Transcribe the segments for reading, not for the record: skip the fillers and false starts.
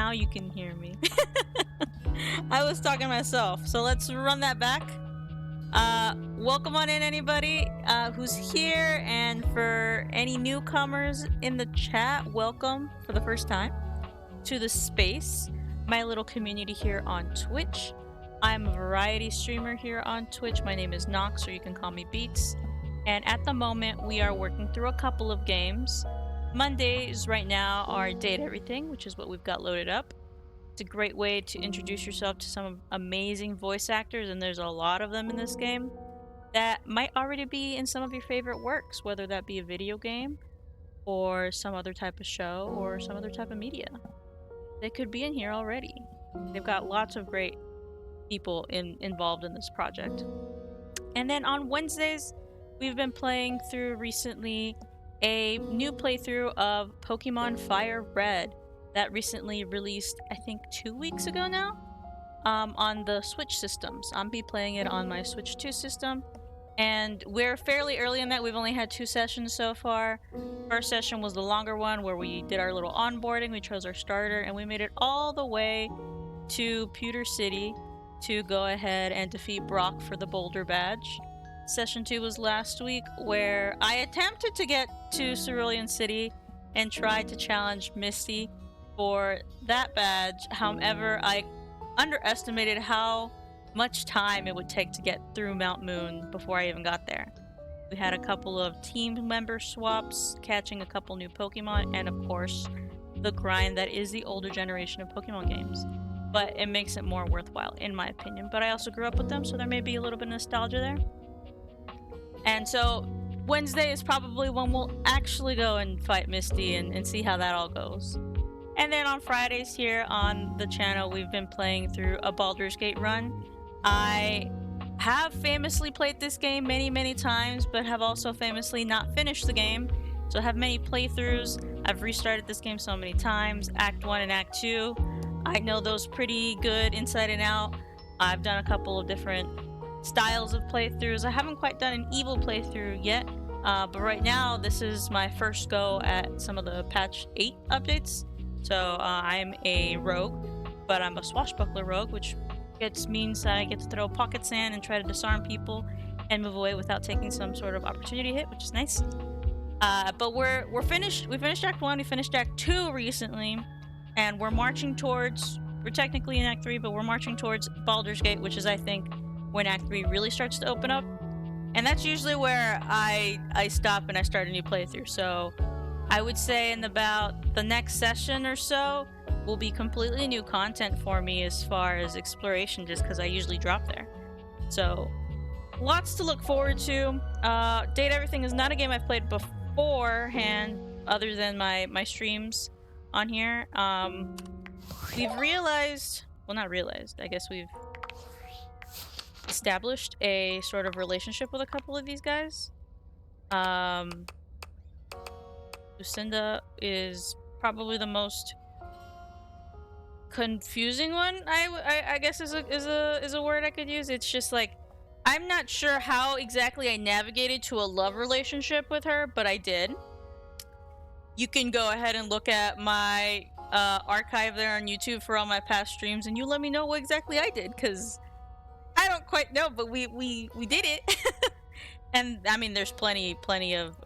now you can hear me. I was talking to myself, so let's run that back. Welcome on in, anybody who's here, and for any newcomers in the chat, welcome for the first time to the space, my little community here on Twitch. I'm a variety streamer here on Twitch. My name is Nox, or you can call me Beats. And at the moment, we are working through a couple of games. Mondays right now are Date Everything, which is what we've got loaded up. It's a great way to introduce yourself to some amazing voice actors, and there's a lot of them in this game that might already be in some of your favorite works, whether that be a video game or some other type of show or some other type of media. They could be in here already. They've got lots of great people involved in this project. And then on Wednesdays, we've been playing through recently a new playthrough of Pokemon Fire Red that recently released, I think 2 weeks ago now, on the Switch systems. I'm be playing it on my Switch 2 system, and we're fairly early in that. We've only had 2 sessions so far. First session was the longer one where we did our little onboarding, we chose our starter, and we made it all the way to Pewter City to go ahead and defeat Brock for the Boulder Badge. Session 2 was last week, where I attempted to get to Cerulean City and tried to challenge Misty for that badge. However, I underestimated how much time it would take to get through Mount Moon before I even got there. We had a couple of team member swaps, catching a couple new Pokemon, and of course, the grind that is the older generation of Pokemon games. But it makes it more worthwhile, in my opinion. But I also grew up with them, so there may be a little bit of nostalgia there. And so Wednesday is probably when we'll actually go and fight Misty and see how that all goes. And then on Fridays here on the channel, we've been playing through a Baldur's Gate run. I have famously played this game many times, but have also famously not finished the game. So I have many playthroughs. I've restarted this game so many times. Act 1 and Act 2. I know those pretty good inside and out. I've done a couple of different styles of playthroughs. I haven't quite done an evil playthrough yet, but right now this is my first go at some of the patch 8 updates. So I'm a rogue, but I'm a swashbuckler rogue, which means that I get to throw pocket sand and try to disarm people and move away without taking some sort of opportunity hit, which is nice. But we're finished. We finished Act 1, we finished Act 2 recently, and we're marching towards, we're technically in Act 3, but we're marching towards Baldur's Gate, which is, I think, when Act 3 really starts to open up. And that's usually where I stop and I start a new playthrough. So I would say in about the next session or so will be completely new content for me as far as exploration, just because I usually drop there. So lots to look forward to. Date Everything is not a game I've played beforehand, other than my streams on here. We've realized, well, not realized, I guess we've established a sort of relationship with a couple of these guys. Lucinda is probably the most confusing one, I guess is a word I could use. It's just like, I'm not sure how exactly I navigated to a love relationship with her, but I did. You can go ahead and look at my archive there on YouTube for all my past streams, and you let me know what exactly I did, because I don't quite know, but we did it. And I mean, there's plenty of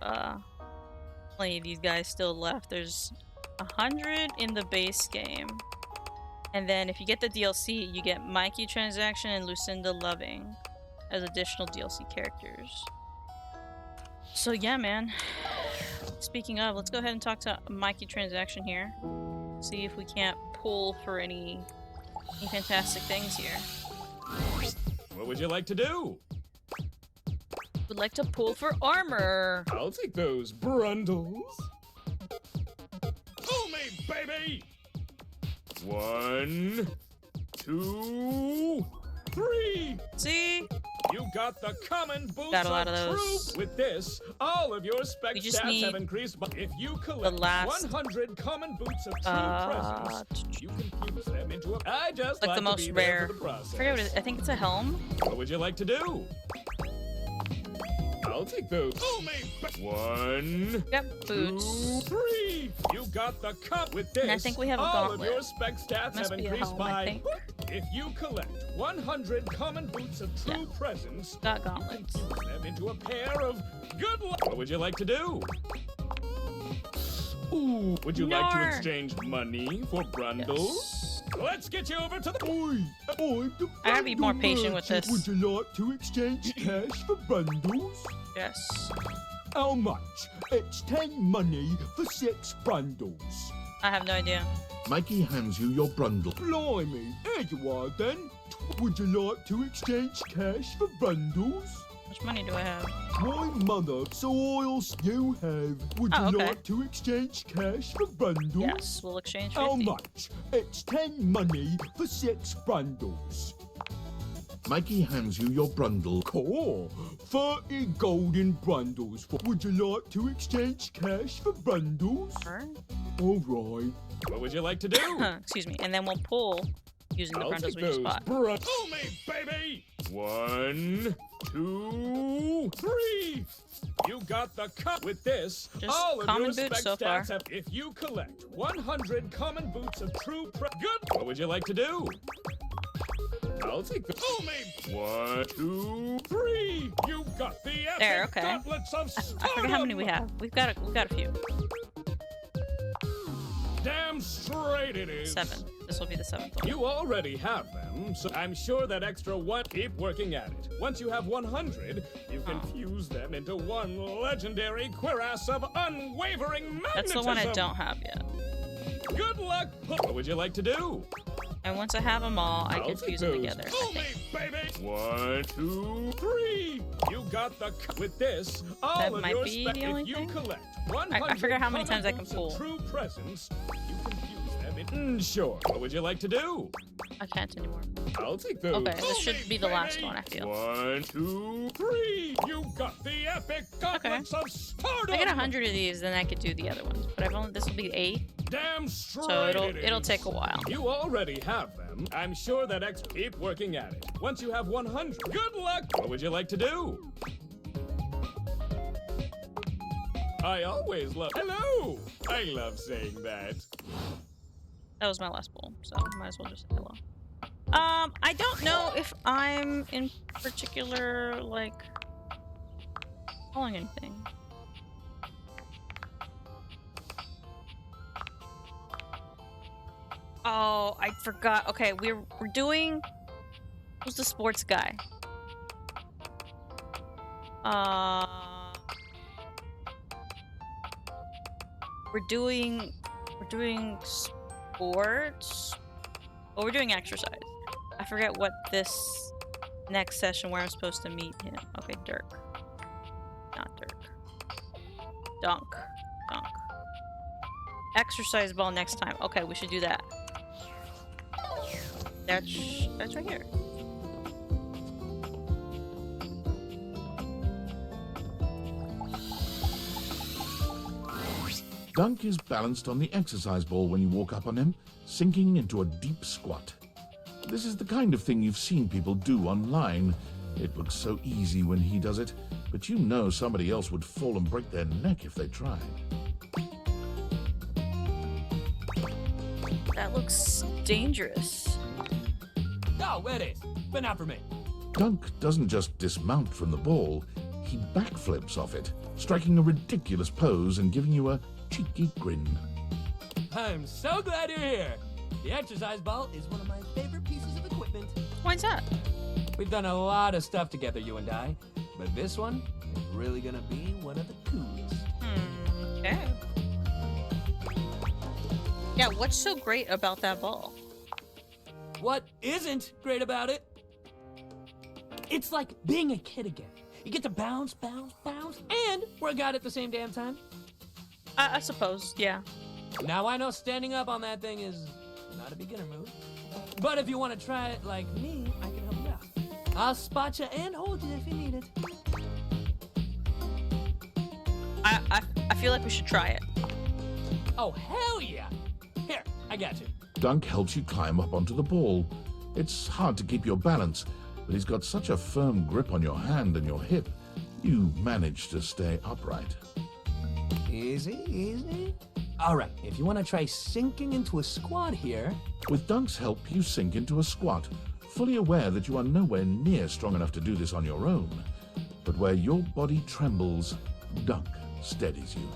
these guys still left. There's 100 in the base game, and then if you get the DLC, you get Mikey Transaction and Lucinda Loving as additional DLC characters. So yeah, man. Speaking of, let's go ahead and talk to Mikey Transaction here. See if we can't pull for any fantastic things here. What would you like to do? Would like to pull for armor. I'll take those brundles. Pull me, baby! 1, 2, 3. See? You got the common boots Got a lot of of those. truth. With this, all of your spec We just stats need have increased. But if you collect last, 100 common boots of true presence, you can fuse them into a. I just like the most to be rare. there for the process. I forget what it is. I think it's a helm. What would you like to do? I'll take those. One. Yep, boots. 2, 3. You got the cup with this. And I think we have a all gauntlet. of your spec stats Must have be a increased helm, I by. think. If you collect 100 common boots of true presence, Got gauntlets. you can fuse them into a pair of good luck. What would you like to do? Ooh, would you like to Nar. exchange money for brundles? Yes. Let's get you over to the. I gotta be more patient with this. Would you like to exchange cash for bundles? Yes. How much? It's 10 money for 6 bundles. I have no idea. Mikey hands you your brundle. Blimey, here you are then. Would you like to exchange cash for bundles? How much money do I have? My mother soils you have. Would Oh, you okay. like to exchange cash for bundles? Yes, we'll exchange 50. How much? It's 10 money for 6 bundles. Mikey hands you your brundle. Cool. 30 golden bundles. Would you like to exchange cash for bundles? Sure. All right. What would you like to do? Excuse me. And then we'll pull using the I'll brundles take we just those. bought. Pull me, baby! 1, 2, 3. You got the cup with this. Just all of common your boots spec so stats far. have. If you collect 100 common boots of true good. What would you like to do? I'll take the. Pull me. 1, 2, 3. You got the epic There, okay. gauntlets of I forget how many we have. We've got a few. Damn straight it is. 7. This will be the 7th one. You already have them, so I'm sure that extra one. Keep working at it. Once you have 100, you can fuse them into one legendary cuirass of unwavering magnetism. That's the one I don't have yet. Good luck. What would you like to do? And once I have them all, I I'll can take fuse them those. together. I Pull me, think. baby. 1, 2, 3. You got the with this. All That of might your be the only if you thing? collect 100 I forget how many common times I can boots of pull. True presence. You can fuse them in. Sure. What would you like to do? I can't anymore. I'll take those. Okay, this Pull should me, be the last baby. one, I feel. 1, 2, 3. You got the epic gauntlets of stardom. If I get 100 of these, then I could do the other ones. But I've only this will be 8, Damn straight so it it'll is. take a while. You already have them. I'm sure that keep working at it. Once you have 100, good luck. What would you like to do? I always love. Hello. I love saying that. That was my last bowl, so might as well just say hello. I don't know if I'm in particular like calling anything. Oh, I forgot. Okay, we're doing. Who's the sports guy? We're doing sports. Oh, we're doing exercise. I forget what this next session where I'm supposed to meet him. Okay, Dirk. Not Dirk. Dunk. Exercise ball next time. Okay, we should do that. That's right here. Dunk is balanced on the exercise ball when you walk up on him, sinking into a deep squat. This is the kind of thing you've seen people do online. It looks so easy when he does it, but you know somebody else would fall and break their neck if they tried. That looks dangerous. Oh, it is, but not for me. Dunk doesn't just dismount from the ball, he backflips off it, striking a ridiculous pose and giving you a cheeky grin. I'm so glad you're here. The exercise ball is one of my favorite pieces of equipment. Why's that? We've done a lot of stuff together, you and I, but this one is really gonna be one of the coolest. Okay. Yeah, what's so great about that ball? What isn't great about it? It's like being a kid again. You get to bounce, and work out at the same damn time. I suppose, yeah. Now I know standing up on that thing is not a beginner move. But if you want to try it like me, I can help you out. I'll spot you and hold you if you need it. I feel like we should try it. Oh, hell yeah! Here, I got you. Dunk helps you climb up onto the ball. It's hard to keep your balance, but he's got such a firm grip on your hand and your hip, You manage to stay upright. Easy, easy. All right, if you want to try sinking into a squat here. With Dunk's help, you sink into a squat, fully aware that you are nowhere near strong enough to do this on your own. But where your body trembles, Dunk steadies you.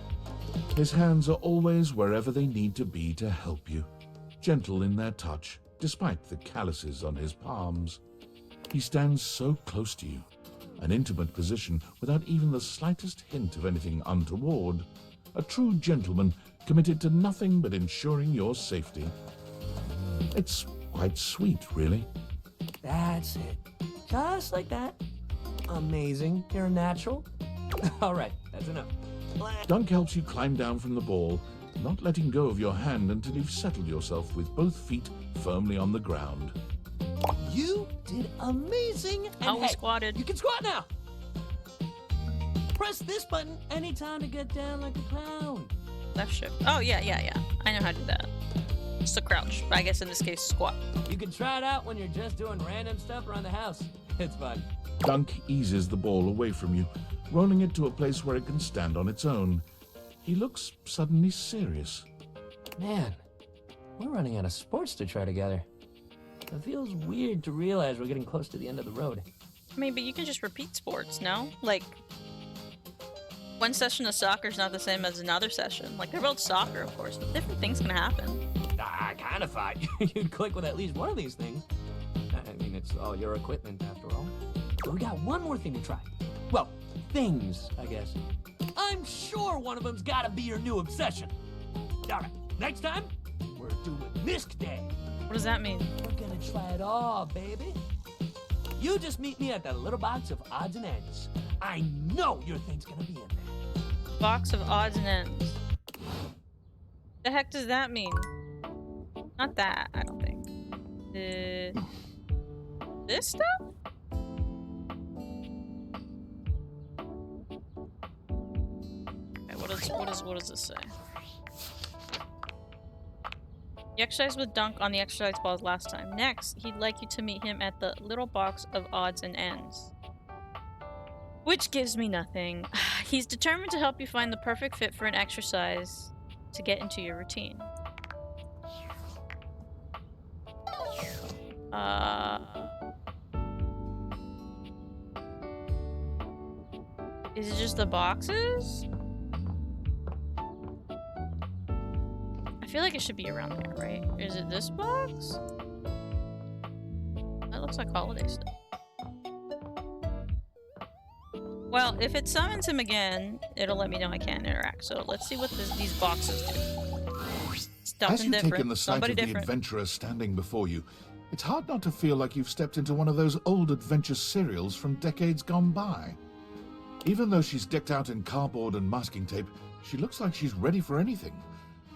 His hands are always wherever they need to be to help you, gentle in their touch, despite the calluses on his palms. He stands so close to you, an intimate position without even the slightest hint of anything untoward. A true gentleman committed to nothing but ensuring your safety. It's quite sweet, really. That's it. Just like that. Amazing. You're a natural. All right, that's enough. Dunk helps you climb down from the ball, not letting go of your hand until you've settled yourself with both feet firmly on the ground. You did amazing. And Oh, we squatted. You can squat now. Press this button anytime to get down like a clown. Left shift. Oh, yeah. I know how to do that. Just a crouch. I guess in this case, squat. You can try it out when you're just doing random stuff around the house. It's fun. Dunk eases the ball away from you, rolling it to a place where it can stand on its own. He looks suddenly serious. Man, we're running out of sports to try together. It feels weird to realize we're getting close to the end of the road. I mean, but you can just repeat sports, no? Like, one session of soccer is not the same as another session. Like, they're both soccer, of course, but different things can happen. I kind of thought you'd click with at least one of these things. I mean, it's all your equipment after all. But we got one more thing to try. Well, things, I guess. I'm sure one of them's gotta be your new obsession. All right, next time, we're doing Misc Day. What does that mean? We're gonna try it all, baby. You just meet me at that little box of odds and ends. I know your thing's gonna be in there. Box of odds and ends. The heck does that mean? Not that, I don't think. This stuff? Okay, what does this say? You exercised with Dunk on the exercise balls last time. Next, he'd like you to meet him at the little box of odds and ends. Which gives me nothing. He's determined to help you find the perfect fit for an exercise to get into your routine. Is it just the boxes? I feel like it should be around there, right? Is it this box? That looks like holiday stuff. Well, if it summons him again, it'll let me know I can't interact. So let's see what these boxes do. As you take in the sight of the adventurer standing before you, it's hard not to feel like you've stepped into one of those old adventure serials from decades gone by. Even though she's decked out in cardboard and masking tape, she looks like she's ready for anything.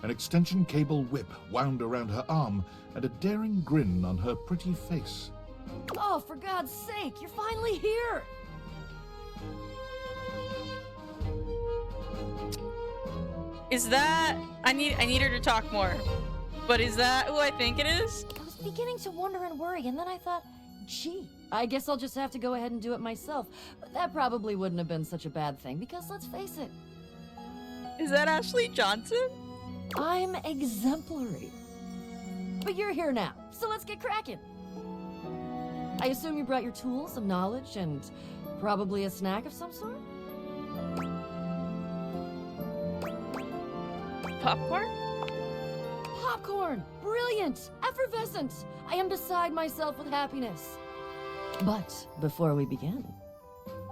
An extension cable whip wound around her arm and a daring grin on her pretty face. Oh, for God's sake, you're finally here! Is that... I need her to talk more. But is that who I think it is? I was beginning to wonder and worry, and then I thought, gee, I guess I'll just have to go ahead and do it myself. But that probably wouldn't have been such a bad thing, because let's face it. Is that Ashley Johnson? I'm exemplary. But you're here now, so let's get cracking. I assume you brought your tools of knowledge and probably a snack of some sort? Popcorn? Popcorn! Brilliant! Effervescent! I am beside myself with happiness. But before we begin...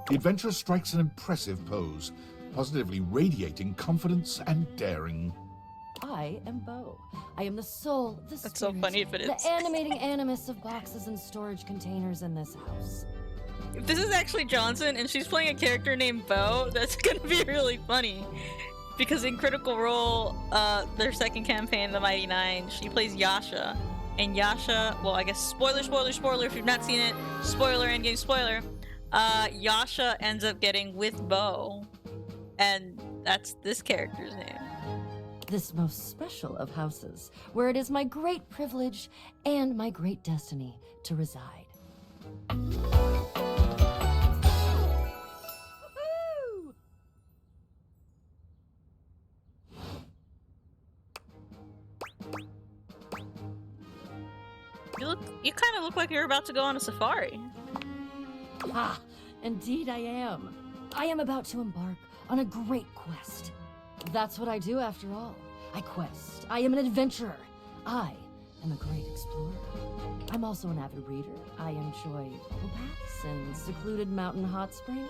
The adventurer strikes an impressive pose, positively radiating confidence and daring. I am Bo. I am the soul, the That's so spirit, funny if it is. the animating animus of boxes and storage containers in this house. If this is actually Johnson and she's playing a character named Bo, that's gonna be really funny. Because in Critical Role, their second campaign, The Mighty Nine, she plays Yasha. And Yasha, well, I guess spoiler if you've not seen it, spoiler, endgame spoiler, Yasha ends up getting with Bo. And that's this character's name. This most special of houses, where it is my great privilege and my great destiny to reside. You kind of look like you're about to go on a safari. Ah, indeed I am. I am about to embark on a great quest. That's what I do after all. I quest. I am an adventurer. I am a great explorer. I'm also an avid reader. I enjoy bubble baths and secluded mountain hot springs,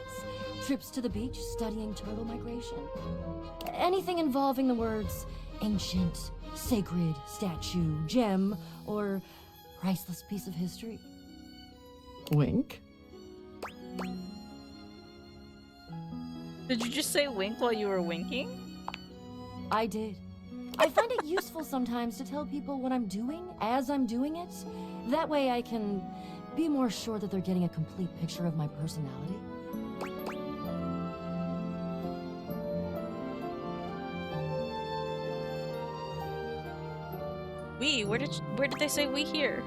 trips to the beach, studying turtle migration. Anything involving the words ancient, sacred, statue, gem, or priceless piece of history. Wink. Did you just say wink while you were winking? I did. I find it useful sometimes to tell people what I'm doing as I'm doing it. That way I can be more sure that they're getting a complete picture of my personality. We? Where did they say we here?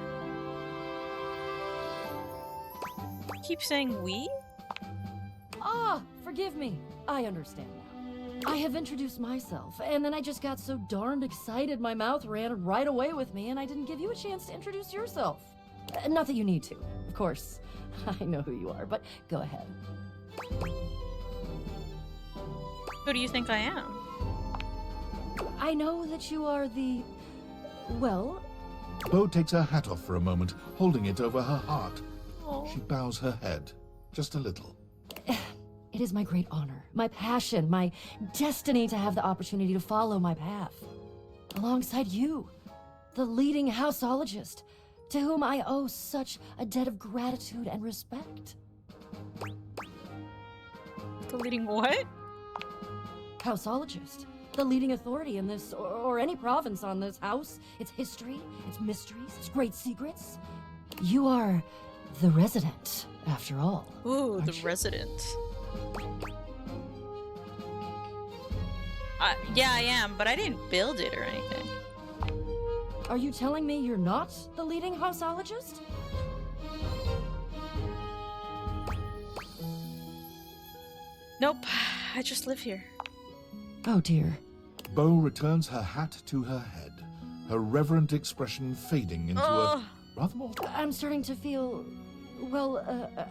Keep saying we? Ah, forgive me. I understand now. I have introduced myself, and then I just got so darned excited my mouth ran right away with me, and I didn't give you a chance to introduce yourself. Not that you need to, of course. I know who you are, but go ahead. Who do you think I am? I know that you are the... well... Bo takes her hat off for a moment, holding it over her heart. Oh. She bows her head, just a little. It is my great honor, my passion, my destiny to have the opportunity to follow my path. Alongside you, the leading houseologist, to whom I owe such a debt of gratitude and respect. The leading what? Houseologist, the leading authority in this, or any province on this house, its history, its mysteries, its great secrets. You are the resident, after all. Ooh, the you? resident. Yeah, I am, but I didn't build it or anything. Are you telling me you're not the leading houseologist? Nope, I just live here. Oh dear. Bo returns her hat to her head, her reverent expression fading into a rather more... I'm starting to feel, well,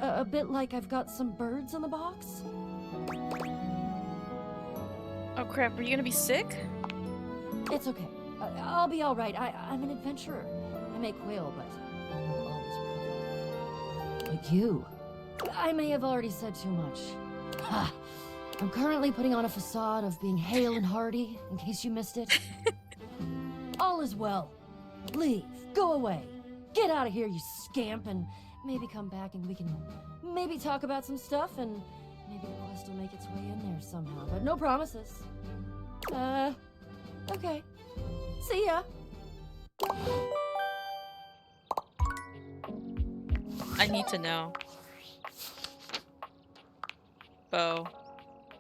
a bit like I've got some birds in the box. Oh crap, are you gonna be sick? It's okay. I'll be all right. I'm an adventurer. I may quail, but I will always recover. But you, I may have already said too much. Ha! I'm currently putting on a facade of being hale and hearty, in case you missed it. All is well. Leave. Go away. Get out of here, you scamp, and maybe come back and we can maybe talk about some stuff, and maybe the quest will make its way in there somehow, but no promises. Okay. See ya. I need to know. Bo.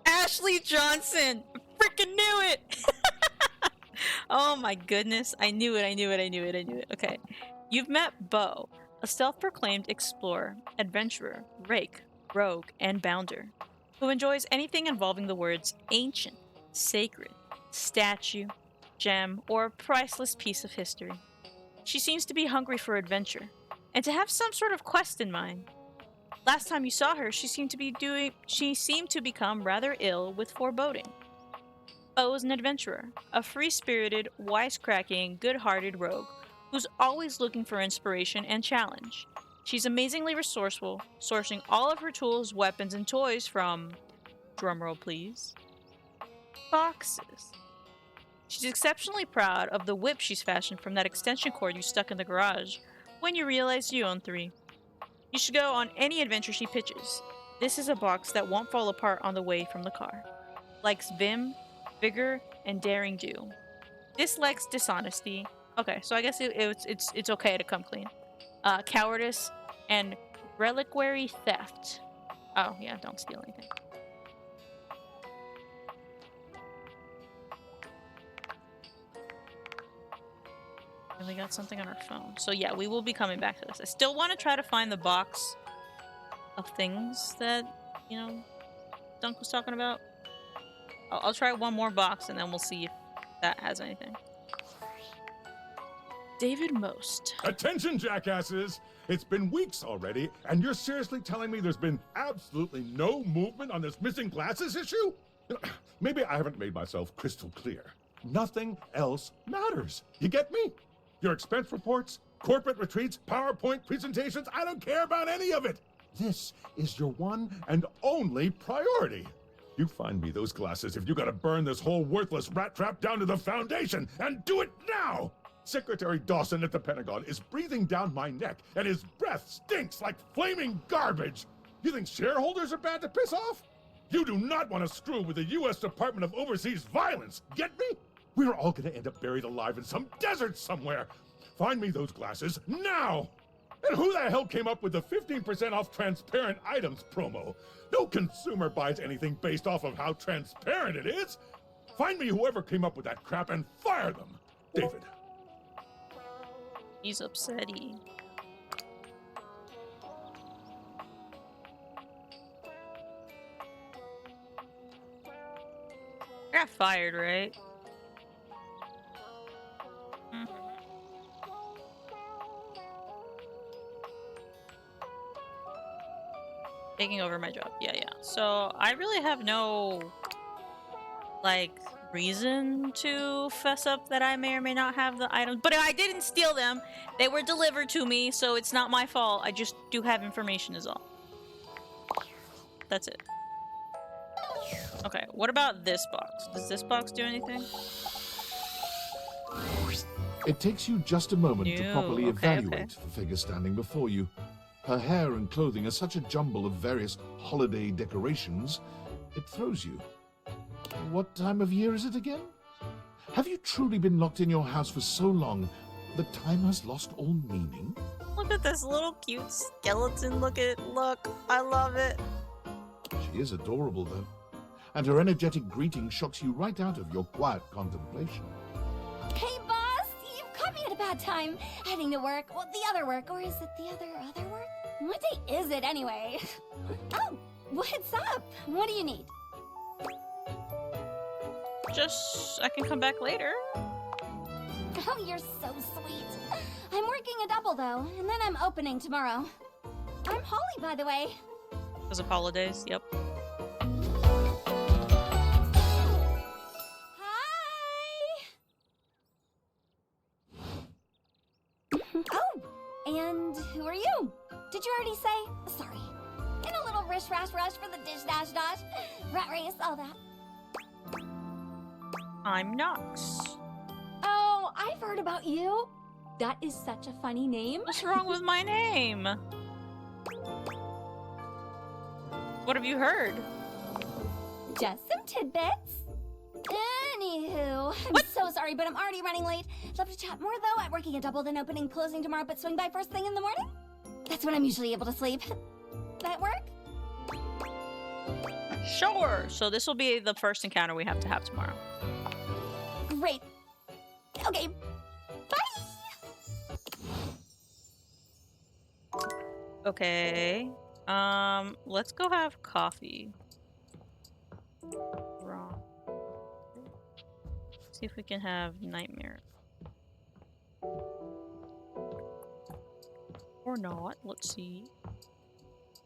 Ashley Johnson! Freaking knew it! Oh my goodness. I knew it. Okay. You've met Bo, a self-proclaimed explorer, adventurer, rake, rogue, and bounder, who enjoys anything involving the words ancient, sacred, statue, gem, or priceless piece of history. She seems to be hungry for adventure, and to have some sort of quest in mind. Last time you saw her, she seemed to become rather ill with foreboding. Bo is an adventurer, a free-spirited, wisecracking, good-hearted rogue who's always looking for inspiration and challenge. She's amazingly resourceful, sourcing all of her tools, weapons, and toys from, drumroll please, boxes. She's exceptionally proud of the whip she's fashioned from that extension cord you stuck in the garage when you realized you own 3. You should go on any adventure she pitches. This is a box that won't fall apart on the way from the car. Likes vim, vigor, and daring do. Dislikes dishonesty. Okay, so I guess it's okay to come clean. Cowardice and reliquary theft. Oh yeah, don't steal anything. And we got something on our phone. So yeah, we will be coming back to this. I still want to try to find the box of things that, you know, Dunk was talking about. I'll try one more box and then we'll see if that has anything. David Most. Attention, jackasses! It's been weeks already, and you're seriously telling me there's been absolutely no movement on this missing glasses issue? You know, maybe I haven't made myself crystal clear. Nothing else matters. You get me? Your expense reports, corporate retreats, PowerPoint presentations, I don't care about any of it. This is your one and only priority. You find me those glasses if you gotta burn this whole worthless rat trap down to the foundation, and do it now! Secretary Dawson at the Pentagon is breathing down my neck, and his breath stinks like flaming garbage. You think shareholders are bad to piss off? You do not want to screw with the U.S. Department of Overseas Violence, get me? We're all gonna end up buried alive in some desert somewhere. Find me those glasses now! And who the hell came up with the 15% off transparent items promo? No consumer buys anything based off of how transparent it is. Find me whoever came up with that crap and fire them. David. He's upsetty. I got fired, right? Taking over my job. Yeah. So I really have no, like, reason to fess up that I may or may not have the items. But I didn't steal them. They were delivered to me, so it's not my fault. I just do have information is all. That's it. Okay, what about this box? Does this box do anything? It takes you just a moment to Ew, properly okay. evaluate the figure standing before you. Her hair and clothing are such a jumble of various holiday decorations, it throws you. What time of year is it again? Have you truly been locked in your house for so long that time has lost all meaning? Look at this little cute skeleton. Look, I love it. She is adorable, though, and her energetic greeting shocks you right out of your quiet contemplation. Hey, boss! You've caught me at a bad time. Heading to work. Well, the other work. Or is it the other work? What day is it, anyway? Oh, what's up? What do you need? Just, I can come back later. Oh, you're so sweet. I'm working a double, though, and then I'm opening tomorrow. I'm Holly, by the way. Because of holidays, yep. Hi! Oh, and who are you? Did you already say? Sorry. In a little rish-rash rush for the dish-dash-dash. Rat race, all that. I'm Nox. Oh, I've heard about you. That is such a funny name. What's wrong with my name? What have you heard? Just some tidbits. Anywho, I'm so sorry, but I'm already running late. Love to chat more, though. I'm working a double, then opening, closing tomorrow, but swing by first thing in the morning. That's when I'm usually able to sleep. That work? Sure. So this will be the first encounter we have to have tomorrow. Great. Okay. Bye! Okay. Let's go have coffee. Wrong. See if we can have Nightmare. Or not. Let's see. I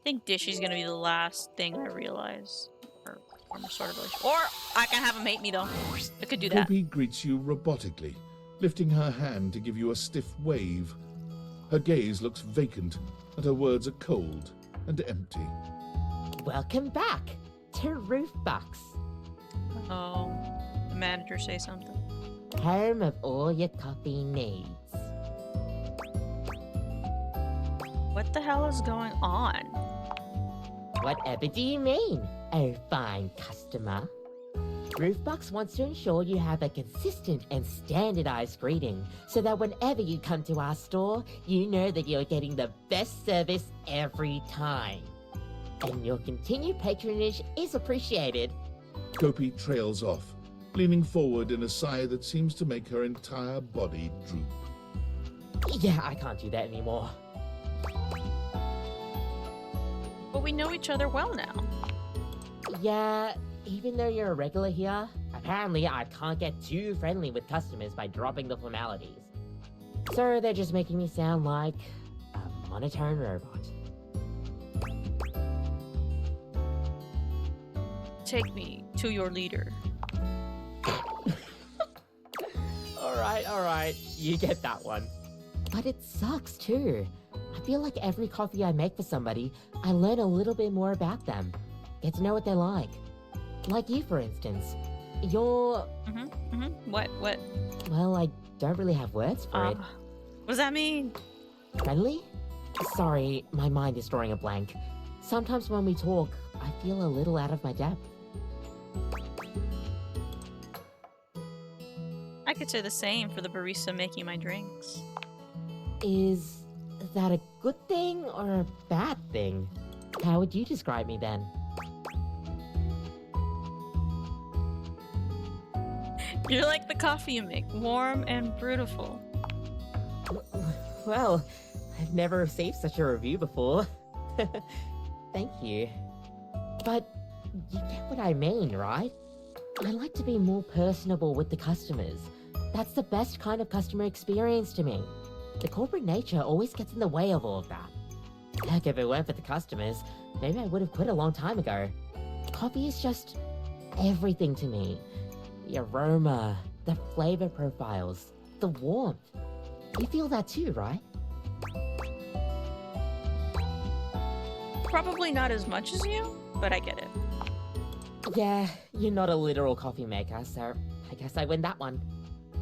think Dishy's gonna be the last thing I realize. Or some sort of relation. Or I can have him hate me though. I could do that. Poppy greets you robotically, lifting her hand to give you a stiff wave. Her gaze looks vacant, and her words are cold and empty. Welcome back to Roofbox, Oh, the manager say something. home of all your coffee needs. What the hell is going on? Whatever do you mean, oh fine customer? Roofbox wants to ensure you have a consistent and standardized greeting so that whenever you come to our store, you know that you're getting the best service every time. And your continued patronage is appreciated. Kopi trails off, leaning forward in a sigh that seems to make her entire body droop. Yeah, I can't do that anymore. But we know each other well now. Yeah, even though you're a regular here, apparently I can't get too friendly with customers by dropping the formalities. So they're just making me sound like a monotone robot. Take me to your leader. Alright, you get that one. But it sucks too. I feel like every coffee I make for somebody, I learn a little bit more about them. Get to know what they're like. Like you, for instance. You're... What? Well, I don't really have words for it. What does that mean? Friendly? Sorry, my mind is drawing a blank. Sometimes when we talk, I feel a little out of my depth. I could say the same for the barista making my drinks. Is that a good thing or a bad thing? How would you describe me then? You're like the coffee you make, warm and beautiful. Well, I've never received such a review before. Thank you. But you get what I mean, right? I like to be more personable with the customers. That's the best kind of customer experience to me. The corporate nature always gets in the way of all of that. Heck, if it weren't for the customers, maybe I would have quit a long time ago. Coffee is just everything to me. The aroma, the flavor profiles, the warmth. You feel that too, right? Probably not as much as you, but I get it. Yeah, you're not a literal coffee maker, so I guess I win that one.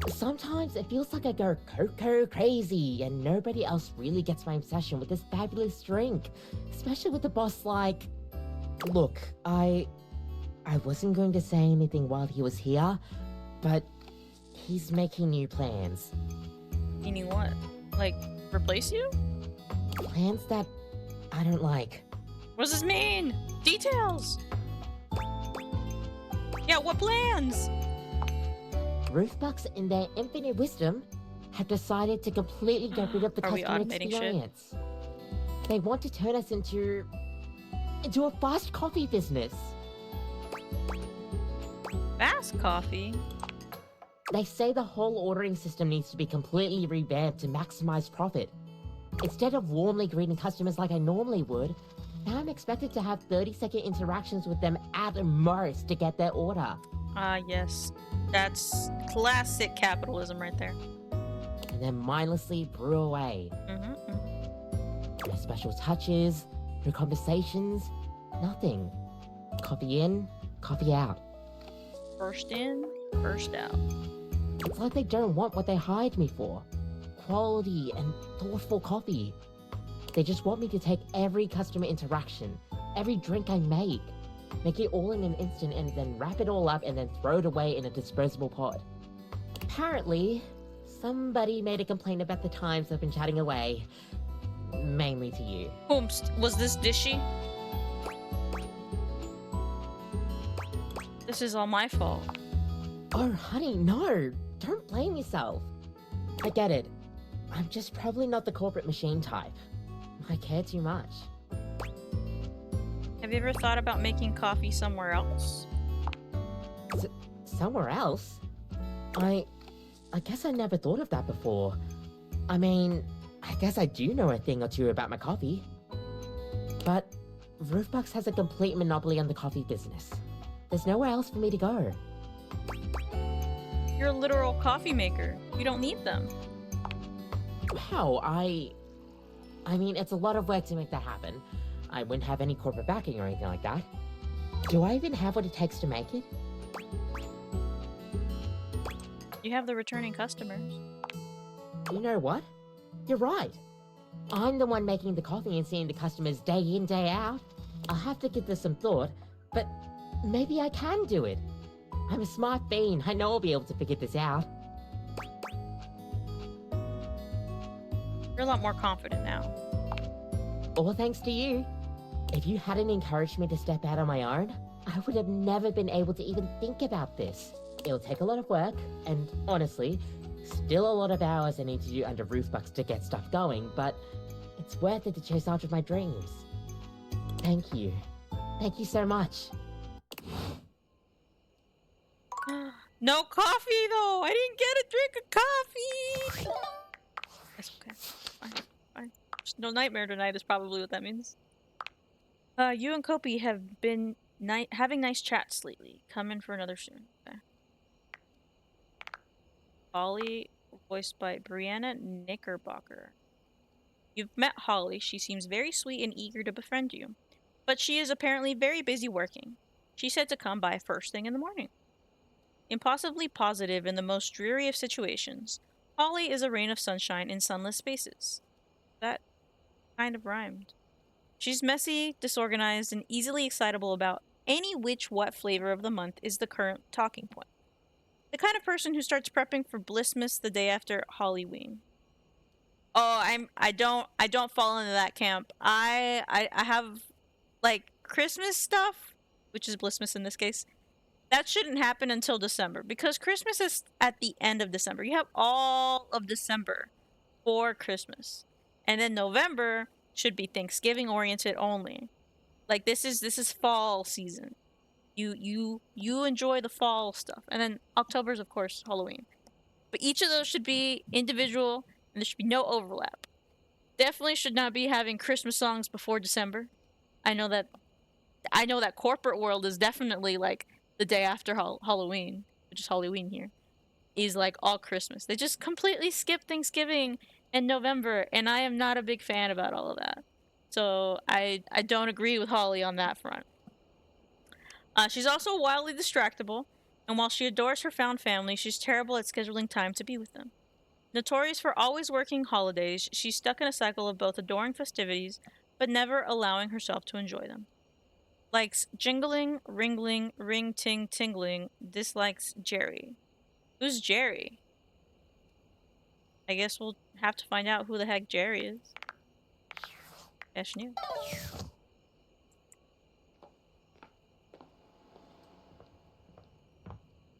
Sometimes it feels like I go cocoa crazy and nobody else really gets my obsession with this fabulous drink. Especially with the boss like... Look, I wasn't going to say anything while he was here, but he's making new plans. Meaning what? Like, replace you? Plans that I don't like. What does this mean? Details! Yeah, what plans? Roofbucks, in their infinite wisdom, have decided to completely get rid of the Are we customer automating shit? experience. They want to turn us into a fast coffee business. Fast coffee? They say the whole ordering system needs to be completely revamped to maximize profit. Instead of warmly greeting customers like I normally would, now I'm expected to have 30-second interactions with them at most to get their order. Yes. That's classic capitalism right there. And then mindlessly brew away. No special touches, no conversations, nothing. Coffee in, coffee out. First in, first out. It's like they don't want what they hired me for. Quality and thoughtful coffee. They just want me to take every customer interaction, every drink I make it all in an instant and then wrap it all up and then throw it away in a disposable pod. Apparently, somebody made a complaint about the times I've been chatting away. Mainly to you. Boomst, was this dishy? This is all my fault. Oh, honey, no. Don't blame yourself. I get it. I'm just probably not the corporate machine type. I care too much. Have you ever thought about making coffee somewhere else? Somewhere else? I guess I never thought of that before. I mean, I guess I do know a thing or two about my coffee. But Roofbox has a complete monopoly on the coffee business. There's nowhere else for me to go. You're a literal coffee maker. You don't need them. Wow, I mean, it's a lot of work to make that happen. I wouldn't have any corporate backing or anything like that. Do I even have what it takes to make it? You have the returning customers. You know what? You're right. I'm the one making the coffee and seeing the customers day in, day out. I'll have to give this some thought, but maybe I can do it. I'm a smart bean. I know I'll be able to figure this out. You're a lot more confident now. All thanks to you. If you hadn't encouraged me to step out on my own, I would have never been able to even think about this. It'll take a lot of work, and honestly, still a lot of hours I need to do under Roofbucks to get stuff going, but it's worth it to chase after my dreams. Thank you. Thank you so much. No coffee though! I didn't get a drink of coffee! It's okay. Fine. Fine. Just no nightmare tonight is probably what that means. You and Kopi have been having nice chats lately. Come in for another soon. Okay. Holly, voiced by Brianna Knickerbocker. You've met Holly. She seems very sweet and eager to befriend you. But she is apparently very busy working. She said to come by first thing in the morning. Impossibly positive in the most dreary of situations, Holly is a rain of sunshine in sunless spaces. That kind of rhymed. She's messy, disorganized, and easily excitable about any which what flavor of the month is the current talking point. The kind of person who starts prepping for Blissmas the day after Halloween. Oh, I don't fall into that camp. I have like Christmas stuff, which is Blissmas in this case. That shouldn't happen until December because Christmas is at the end of December. You have all of December for Christmas. And then November should be Thanksgiving oriented only. Like this is fall season. You enjoy the fall stuff. And then October is of course Halloween. But each of those should be individual and there should be no overlap. Definitely should not be having Christmas songs before December. I know that corporate world is definitely like the day after Halloween, which is Halloween here, is like all Christmas. They just completely skip Thanksgiving and November, and I am not a big fan about all of that. So I don't agree with Holly on that front. She's also wildly distractible, and while she adores her found family, she's terrible at scheduling time to be with them. Notorious for always working holidays, she's stuck in a cycle of both adoring festivities, but never allowing herself to enjoy them. Likes jingling, ringling, ring-ting-tingling, dislikes Jerry. Who's Jerry? I guess we'll have to find out who the heck Jerry is. Ash knew.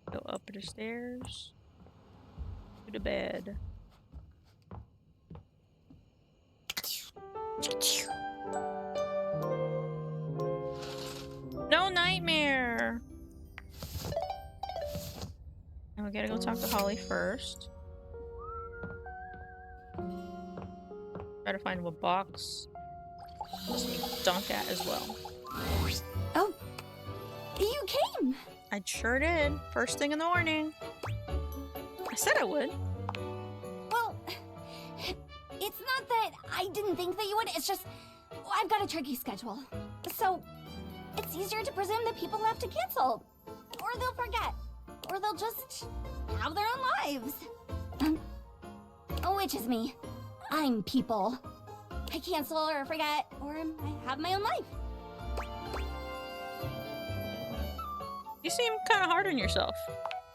Go up the stairs. To the bed. No nightmare! And we gotta go talk to Holly first. Try to find a box to dunk at as well. Oh, you came! I sure did. First thing in the morning. I said I would. Well, it's not that I didn't think that you would, it's just I've got a tricky schedule. So, it's easier to presume that people have to cancel. Or they'll forget. Or they'll just have their own lives. Which is me. I'm people. I cancel or forget, or I have my own life. You seem kind of hard on yourself.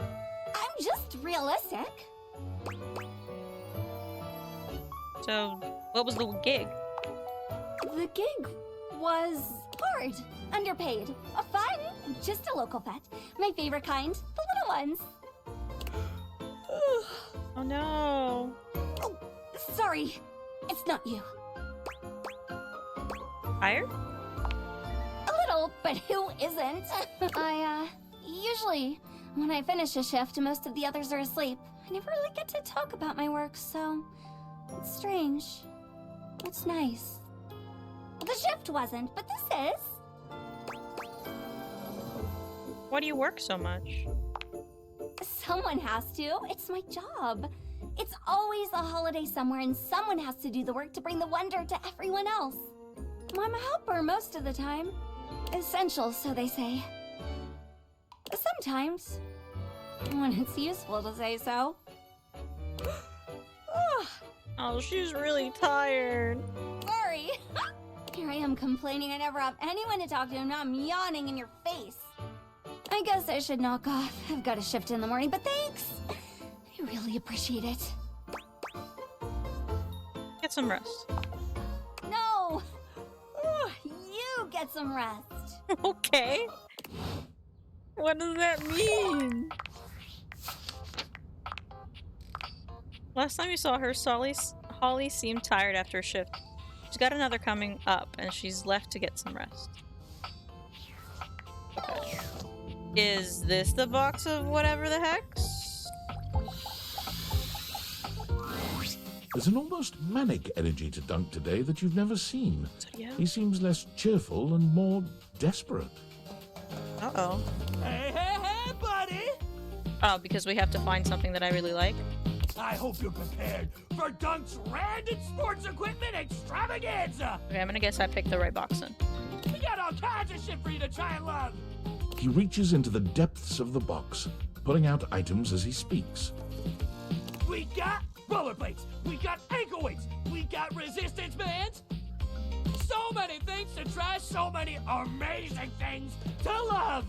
I'm just realistic. So, what was the gig? The gig was hard, underpaid, fun, just a local vet. My favorite kind, the little ones. Oh no. Oh, sorry, it's not you. Tired? A little, but who isn't? Usually, when I finish a shift, most of the others are asleep. I never really get to talk about my work, so it's strange. It's nice. The shift wasn't, but this is. Why do you work so much? Someone has to. It's my job. It's always a holiday somewhere, and someone has to do the work to bring the wonder to everyone else. I'm a helper most of the time. Essential, so they say. Sometimes. When it's useful to say so. Oh, she's really tired. Sorry. Here I am complaining I never have anyone to talk to, and now I'm yawning in your face. I guess I should knock off. I've got a shift in the morning, but thanks. I really appreciate it. Get some rest. No! You get some rest. Okay. What does that mean? Last time you saw her, Holly seemed tired after a shift. She's got another coming up, and she's left to get some rest. Okay. Is this the box of whatever the hex? There's an almost manic energy to Dunk today that you've never seen. Yeah. He seems less cheerful and more desperate. Uh-oh. Hey, hey, hey, buddy! Oh, because we have to find something that I really like? I hope you're prepared for Dunk's random sports equipment extravaganza! Okay, I'm gonna guess I picked the right box then. We got all kinds of shit for you to try and love! He reaches into the depths of the box, pulling out items as he speaks. We got rollerblades, we got ankle weights, we got resistance bands. So many things to try, so many amazing things to love!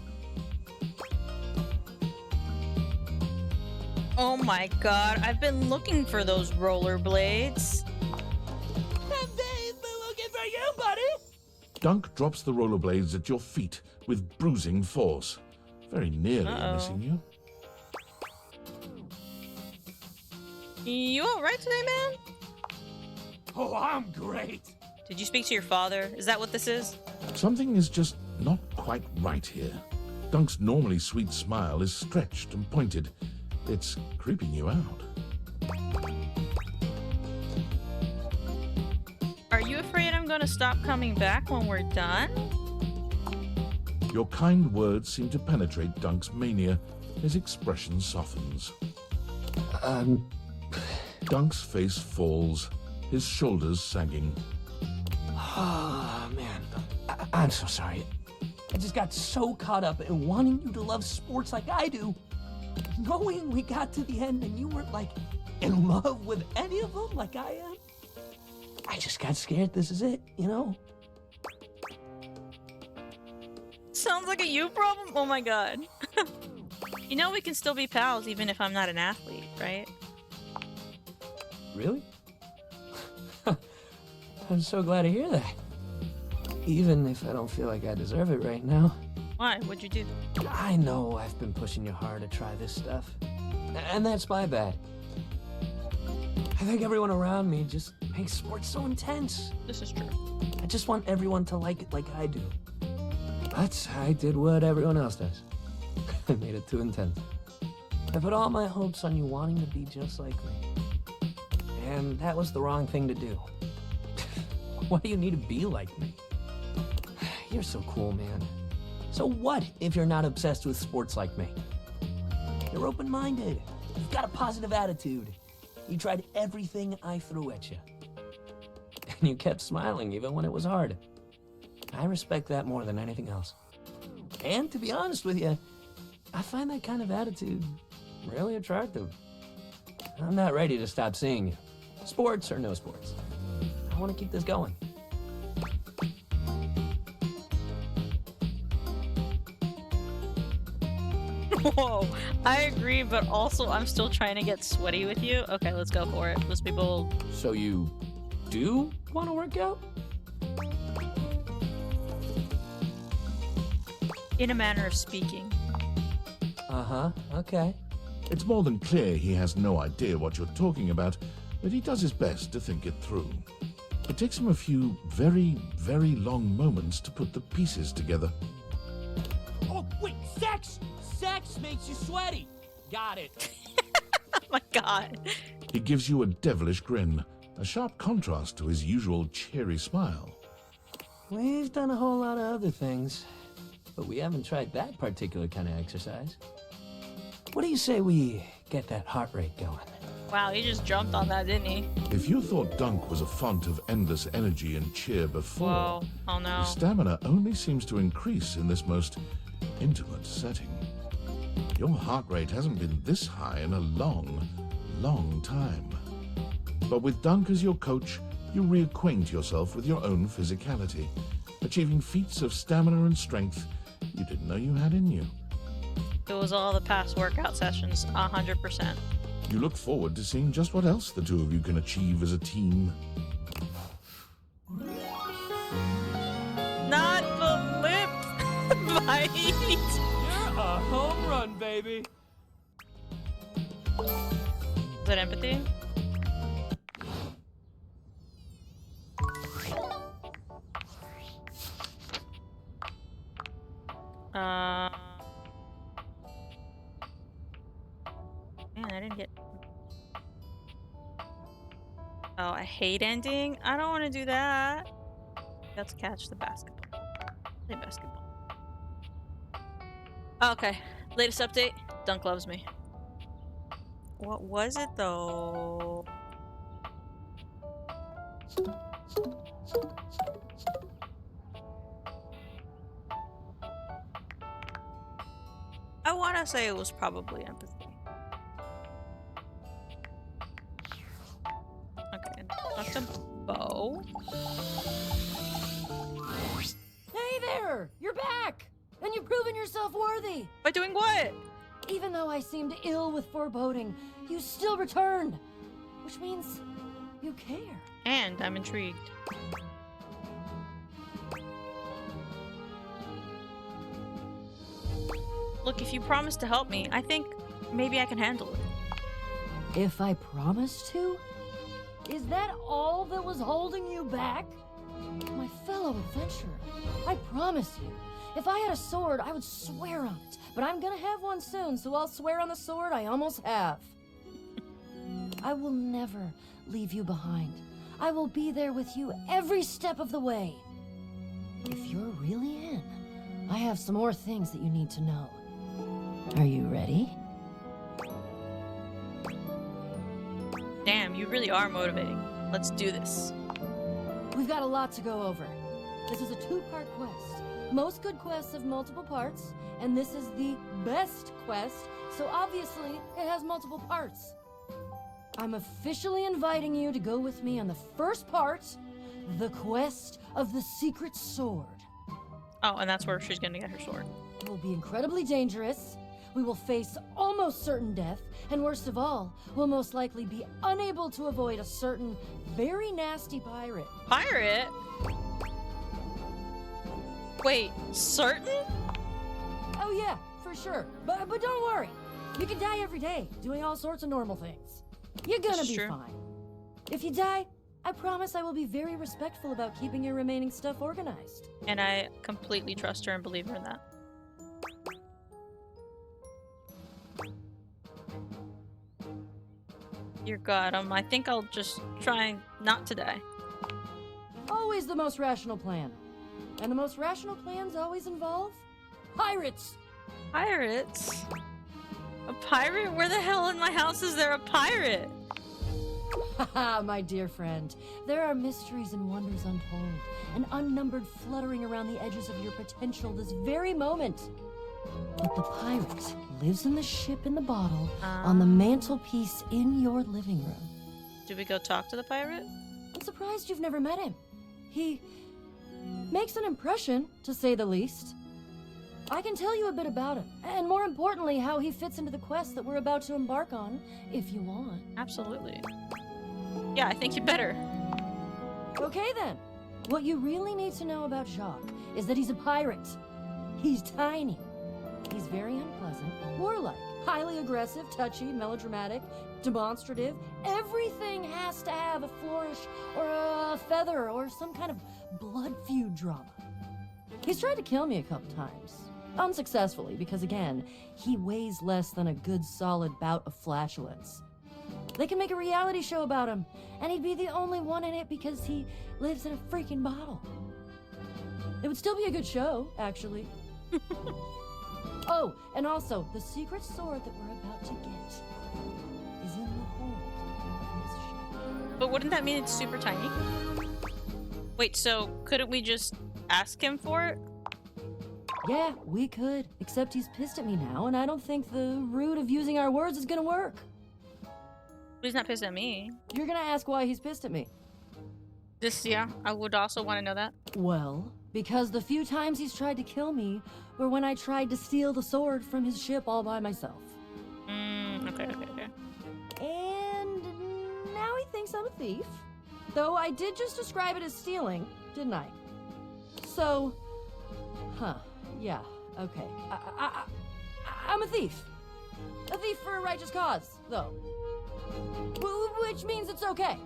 Oh my god, I've been looking for those rollerblades. And they've been looking for you, buddy! Dunk drops the rollerblades at your feet with bruising force, very nearly missing you. You alright today, man? Oh, I'm great! Did you speak to your father? Is that what this is? Something is just not quite right here. Dunk's normally sweet smile is stretched and pointed. It's creeping you out. Are you afraid I'm gonna stop coming back when we're done? Your kind words seem to penetrate Dunk's mania. His expression softens. Dunk's face falls, his shoulders sagging. Oh, man. I'm so sorry. I just got so caught up in wanting you to love sports like I do. Knowing we got to the end and you weren't, like, in love with any of them like I am. I just got scared this is it, you know? Sounds like a you problem? Oh my god. You know we can still be pals even if I'm not an athlete, right? Really? I'm so glad to hear that. Even if I don't feel like I deserve it right now. Why? What'd you do? I know I've been pushing you hard to try this stuff. And that's my bad. I think everyone around me just makes sports so intense. This is true. I just want everyone to like it like I do. But I did what everyone else does. I made it too intense. I put all my hopes on you wanting to be just like me. And that was the wrong thing to do. Why do you need to be like me? You're so cool, man. So what if you're not obsessed with sports like me? You're open-minded. You've got a positive attitude. You tried everything I threw at you. And you kept smiling even when it was hard. I respect that more than anything else. And to be honest with you, I find that kind of attitude really attractive. I'm not ready to stop seeing you. Sports or no sports. I want to keep this going. Whoa, I agree, but also I'm still trying to get sweaty with you. Okay, let's go for it. Let's be bold. So you do want to work out? In a manner of speaking. Uh-huh, okay. It's more than clear he has no idea what you're talking about, but he does his best to think it through. It takes him a few very, very long moments to put the pieces together. Oh, wait, sex! Sex makes you sweaty. Got it. Oh my god. He gives you a devilish grin, a sharp contrast to his usual cheery smile. We've done a whole lot of other things, but we haven't tried that particular kind of exercise. What do you say we get that heart rate going? Wow, he just jumped on that, didn't he? If you thought Dunk was a font of endless energy and cheer before, Whoa. Oh no. his stamina only seems to increase in this most intimate setting. Your heart rate hasn't been this high in a long, long time. But with Dunk as your coach, you reacquaint yourself with your own physicality, achieving feats of stamina and strength you didn't know you had in you. It was all the past workout sessions, 100%. You look forward to seeing just what else the two of you can achieve as a team. Not the lip bite. You're a home run, baby. Is that empathy? Man, I didn't get... Oh, I hate ending. I don't want to do that. Let's catch the basketball. Play basketball. Okay. Latest update. Dunk loves me. What was it though? I want to say it was probably empathy. Okay, not the bow. Hey there! You're back! And you've proven yourself worthy! By doing what? Even though I seemed ill with foreboding, you still returned. Which means you care. And I'm intrigued. Look, if you promise to help me, I think maybe I can handle it. If I promised to? Is that all that was holding you back? My fellow adventurer, I promise you, if I had a sword, I would swear on it. But I'm gonna have one soon, so I'll swear on the sword I almost have. I will never leave you behind. I will be there with you every step of the way. If you're really in, I have some more things that you need to know. Are you ready? Damn, you really are motivating. Let's do this. We've got a lot to go over. This is a two-part quest. Most good quests have multiple parts, and this is the best quest, so obviously it has multiple parts. I'm officially inviting you to go with me on the first part, the quest of the secret sword. Oh, and that's where she's gonna get her sword. It will be incredibly dangerous. We will face almost certain death, and worst of all, we'll most likely be unable to avoid a certain very nasty pirate. Pirate? Wait, certain? Oh yeah, for sure. But don't worry. You can die every day, doing all sorts of normal things. You're gonna That's be true. fine. If you die, I promise I will be very respectful about keeping your remaining stuff organized. And I completely trust her and believe her in that. Dear God, I think I'll just try not to die. Always the most rational plan. And the most rational plans always involve pirates. Pirates? A pirate? Where the hell in my house is there a pirate? Haha, my dear friend. There are mysteries and wonders untold, and unnumbered fluttering around the edges of your potential this very moment. But the pirate lives in the ship in the bottle on the mantelpiece in your living room. Do we go talk to the pirate? I'm surprised you've never met him. He makes an impression, to say the least. I can tell you a bit about him, and more importantly, how he fits into the quest that we're about to embark on, if you want. Absolutely. Yeah, I think you better. Okay then. What you really need to know about Jacques is that he's a pirate. He's tiny. He's very unpleasant, warlike, highly aggressive, touchy, melodramatic, demonstrative. Everything has to have a flourish or a feather or some kind of blood feud drama. He's tried to kill me a couple times. Unsuccessfully, because again, he weighs less than a good solid bout of flatulence. They can make a reality show about him, and he'd be the only one in it because he lives in a freaking bottle. It would still be a good show, actually. Oh, and also, the secret sword that we're about to get is in the hold of this ship. But wouldn't that mean it's super tiny? Wait, so couldn't we just ask him for it? Yeah, we could, except he's pissed at me now, and I don't think the route of using our words is gonna work. He's not pissed at me. You're gonna ask why he's pissed at me. Yeah, I would also want to know that. Well, because the few times he's tried to kill me were when I tried to steal the sword from his ship all by myself. Okay. And now he thinks I'm a thief. Though I did just describe it as stealing, didn't I? So, yeah, okay. I'm a thief. A thief for a righteous cause, though. Which means it's okay.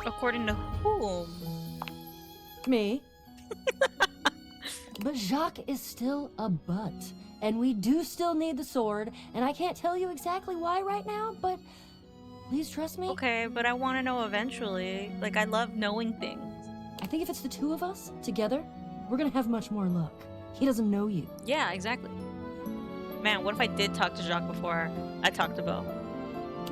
According to whom? Me. But Jacques is still a butt. And we do still need the sword, and I can't tell you exactly why right now, but Please trust me. Okay, but I want to know eventually. Like, I love knowing things. I think if it's the two of us, together, we're gonna have much more luck. He doesn't know you. Yeah, exactly. Man, what if I did talk to Jacques before I talked to Beau?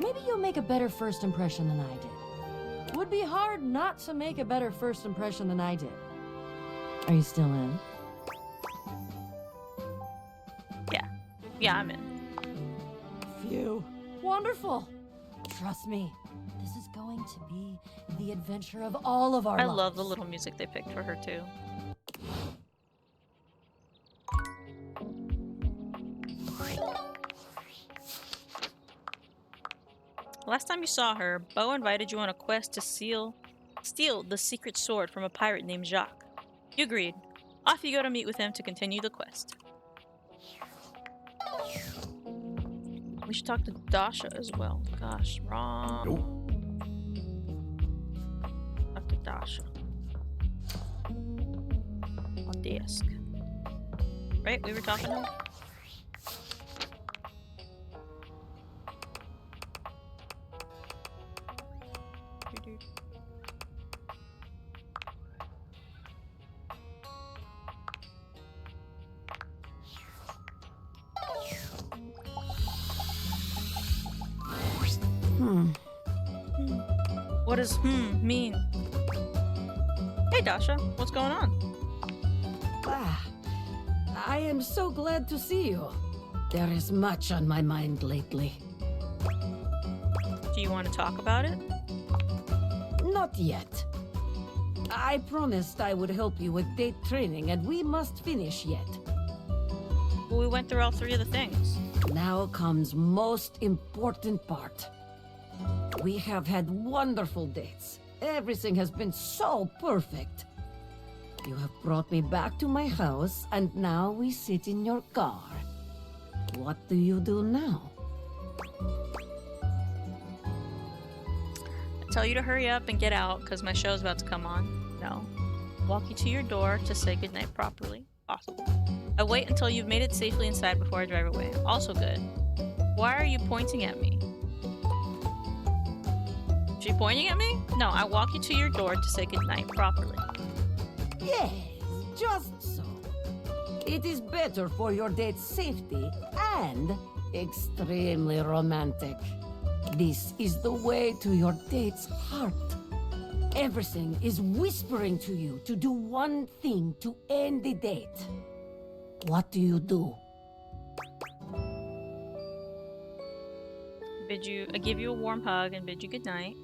Maybe you'll make a better first impression than I did. Would be hard not to make a better first impression than I did. Are you still in? Yeah, I'm in. Phew. Wonderful. Trust me, this is going to be the adventure of all of our I lives. love the little music they picked for her, too. Last time you saw her, Beau invited you on a quest to steal the secret sword from a pirate named Jacques. You agreed. Off you go to meet with him to continue the quest. We should talk to Dasha as well. Gosh, wrong. Talk to Dasha. On desk. Right? We were talking to him? What does mean? Hey Dasha, what's going on? I am so glad to see you. There is much on my mind lately. Do you want to talk about it? Not yet. I promised I would help you with date training, and we must finish yet. Well, we went through all three of the things. Now comes most important part. We have had wonderful dates. Everything has been so perfect. You have brought me back to my house, and now we sit in your car. What do you do now? I tell you to hurry up and get out, because my show's about to come on. No. Walk you to your door to say goodnight properly. Possible. I wait until you've made it safely inside before I drive away. Also good. Why are you pointing at me? Is she pointing at me? No, I walk you to your door to say goodnight properly. Yes, just so. It is better for your date's safety and extremely romantic. This is the way to your date's heart. Everything is whispering to you to do one thing to end the date. What do you do? I give you a warm hug and bid you goodnight.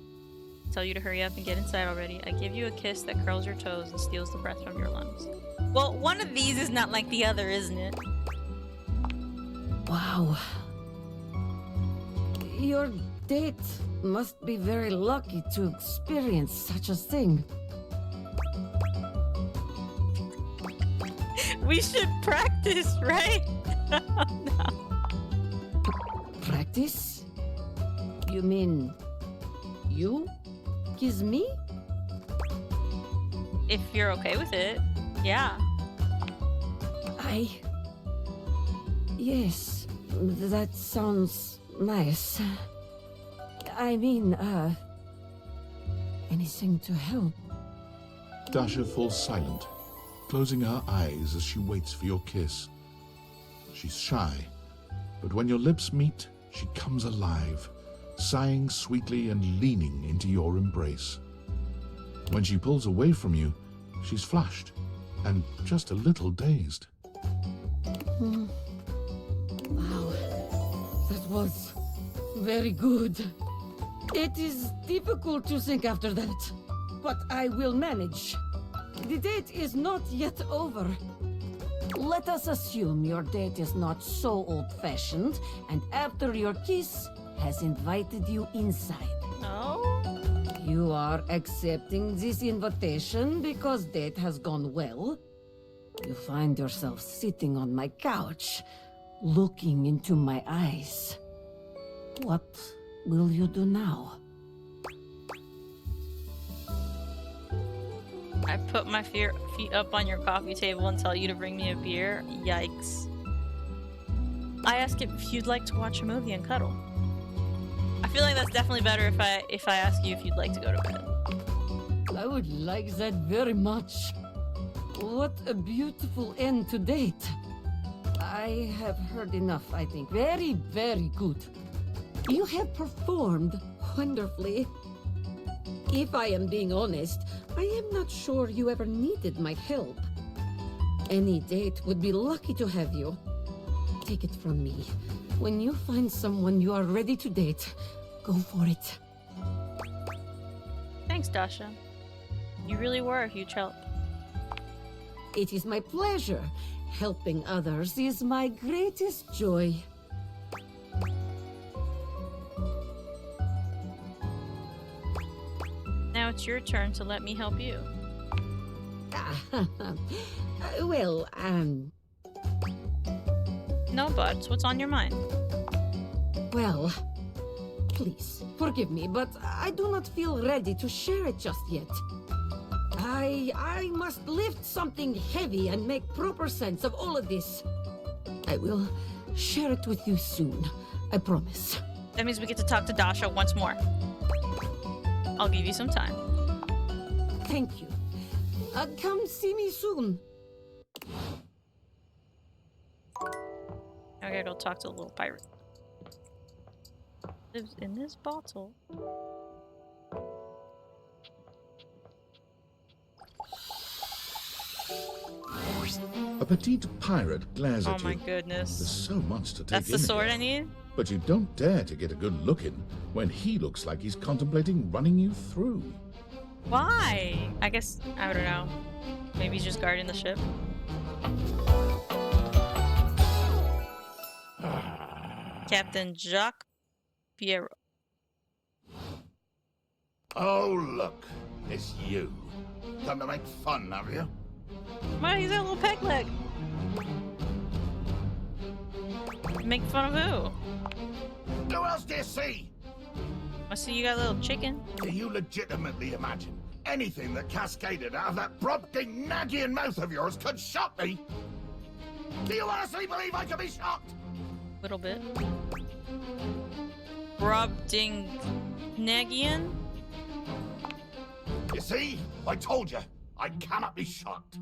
Tell you to hurry up and get inside already. I give you a kiss that curls your toes and steals the breath from your lungs. Well, one of these is not like the other, isn't it? Wow. Your date must be very lucky to experience such a thing. We should practice, right? No. Practice? You mean you kiss me? If you're okay with it, yeah. Yes, that sounds nice. I mean, anything to help. Dasha falls silent, closing her eyes as she waits for your kiss. She's shy, but when your lips meet, she comes alive, sighing sweetly and leaning into your embrace. When she pulls away from you, she's flushed and just a little dazed. Wow, that was very good. It is difficult to think after that, but I will manage. The date is not yet over. Let us assume your date is not so old-fashioned, and after your kiss, has invited you inside. No? You are accepting this invitation because date has gone well. You find yourself sitting on my couch, looking into my eyes. What will you do now? I put my feet up on your coffee table and tell you to bring me a beer. Yikes. I ask if you'd like to watch a movie and cuddle. I feel like that's definitely better if I ask you if you'd like to go to bed. I would like that very much. What a beautiful end to date. I have heard enough, I think. Very, very good. You have performed wonderfully. If I am being honest, I am not sure you ever needed my help. Any date would be lucky to have you. Take it from me. When you find someone you are ready to date, go for it. Thanks, Dasha. You really were a huge help. It is my pleasure. Helping others is my greatest joy. Now it's your turn to let me help you. Well, No buts. What's on your mind? well, please, forgive me, but I do not feel ready to share it just yet. I must lift something heavy and make proper sense of all of this. I will share it with you soon, I promise. That means we get to talk to Dasha once more. I'll give you some time. Thank you. Come see me soon. I gotta go talk to the little pirate. Lives in this bottle. A petite pirate glares Oh at my you. There's goodness. so much to take That's in the sword here. I need? But you don't dare to get a good look in when he looks like he's contemplating running you through. Why? I guess, I don't know. Maybe he's just guarding the ship. Captain Jacques Pierrot. Oh, look. It's you. Come to make fun, have you? Why, he's got a little peg leg. Make fun of who? Who else do you see? I see you got a little chicken. Do you legitimately imagine anything that cascaded out of that Brobdingnagian mouth of yours could shock me? Do you honestly believe I could be shocked? Little bit. Brobdingnagian? You see? I told you. I cannot be shocked.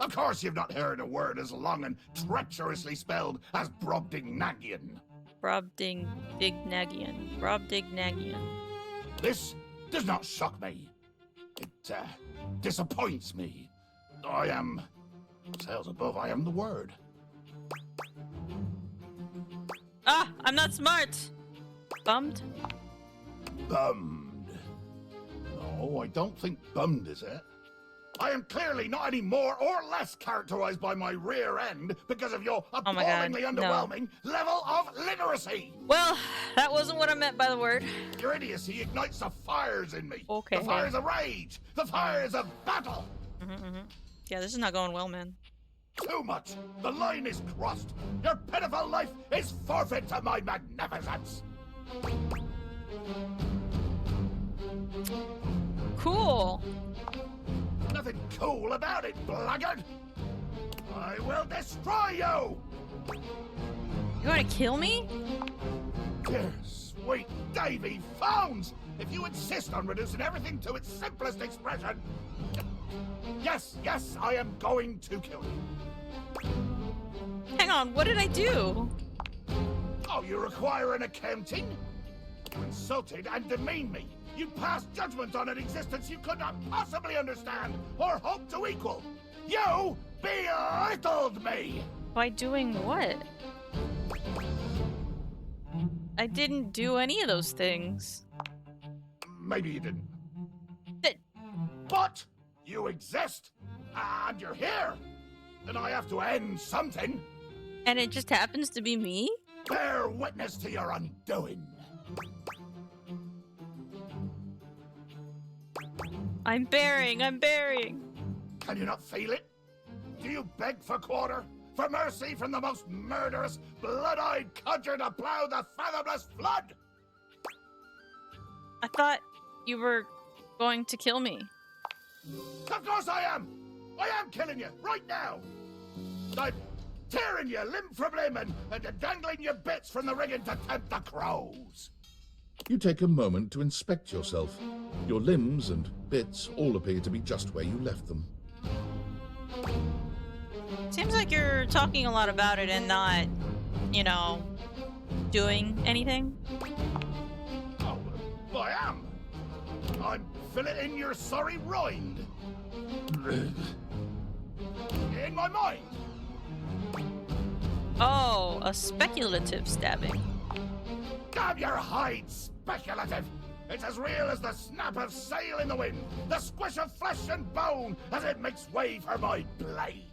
Of course you've not heard a word as long and treacherously spelled as Brobdingnagian. Brobdingnagian. Brobdingnagian. This does not shock me. It disappoints me. I am... Sails above, I am the word. Ah! I'm not smart! Bummed? Bummed. No, I don't think bummed is it. I am clearly not any more or less characterized by my rear end because of your Oh my God, appallingly no. underwhelming level of literacy. Well, that wasn't what I meant by the word. Your idiocy ignites the fires in me. Okay. The fires of rage. The fires of battle. Yeah, this is not going well, man. Too much. The line is crossed. Your pitiful life is forfeit to my magnificence. Cool. Nothing cool about it, blackguard. I will destroy you. You want to kill me? Dear sweet Davy Phones! If you insist on reducing everything to its simplest expression... Yes, I am going to kill you. Hang on, what did I do? Oh, you require an accounting? You insulted and demeaned me. You passed judgment on an existence you could not possibly understand or hope to equal. You belittled me! By doing what? I didn't do any of those things. Maybe you didn't. But But you exist, and you're here. And I have to end something. and it just happens to be me? Bear witness to your undoing. I'm bearing. Can you not feel it? Do you beg for quarter? For mercy from the most murderous, blood-eyed cudger to plow the fathomless flood? I thought you were going to kill me. Of course I am! I am killing you, right now! I'm tearing you limb from limb and dangling your bits from the rigging to tempt the crows. You take a moment to inspect yourself. Your limbs and bits all appear to be just where you left them. Seems like you're talking a lot about it and not, you know, doing anything. Oh, I am. I'm filleting your sorry rind. In my mind. Oh, a speculative stabbing. Damn your hide, speculative! It's as real as the snap of sail in the wind, the squish of flesh and bone as it makes way for my blade.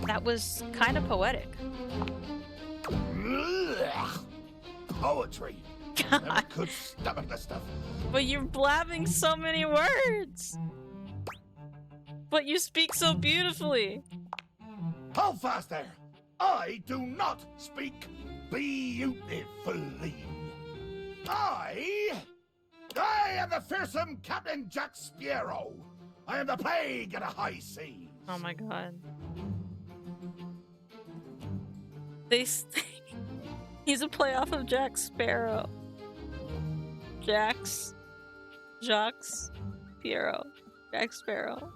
That was kind of poetic. Ugh. Poetry. Never God, could stomach this stuff. but you're blabbing so many words. But you speak so beautifully. Hold fast there. I do not speak beautifully. I am the fearsome Captain Jack Sparrow. I am the plague of the high seas. Oh my god. He's a playoff of Jack Sparrow. Jacques Sparrow. Jack Sparrow.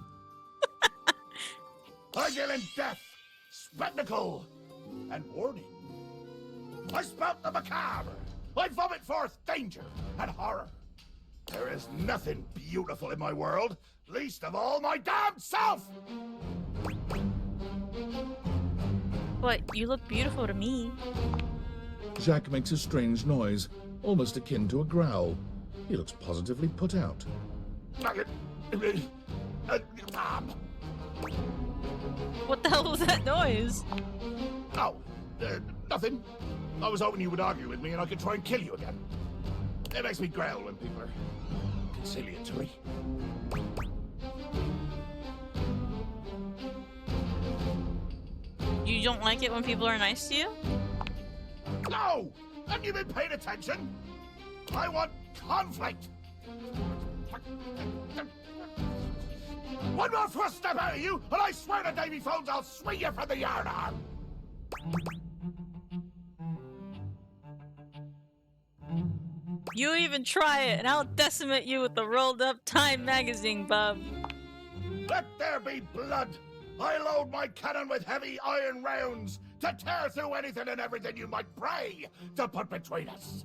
I deal in death, spectacle, and warning. I spout the macabre. I vomit forth danger and horror. There is nothing beautiful in my world, least of all my damned self! But you look beautiful to me. Jacques makes a strange noise, almost akin to a growl. He looks positively put out. What the hell was that noise? Oh, nothing. I was hoping you would argue with me and I could try and kill you again. It makes me growl when people are conciliatory. You don't like it when people are nice to you? No! Haven't you been paying attention? I want conflict! One more first step out of you, and I swear to Davy Phones I'll swing you from the yardarm! You even try it, and I'll decimate you with the rolled up Time magazine, bub. Let there be blood! I load my cannon with heavy iron rounds to tear through anything and everything you might pray to put between us.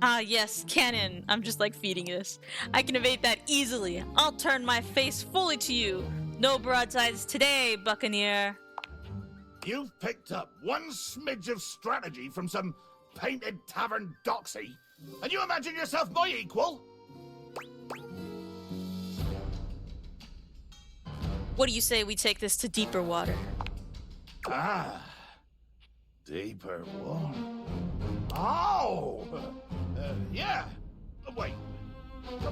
Ah, yes, cannon. I'm just like feeding this. I can evade that easily. I'll turn my face fully to you. No broadsides today, Buccaneer. You've picked up one smidge of strategy from some painted tavern doxy, and you imagine yourself my equal? What do you say we take this to deeper water? Ah, deeper water. Oh, yeah. Wait.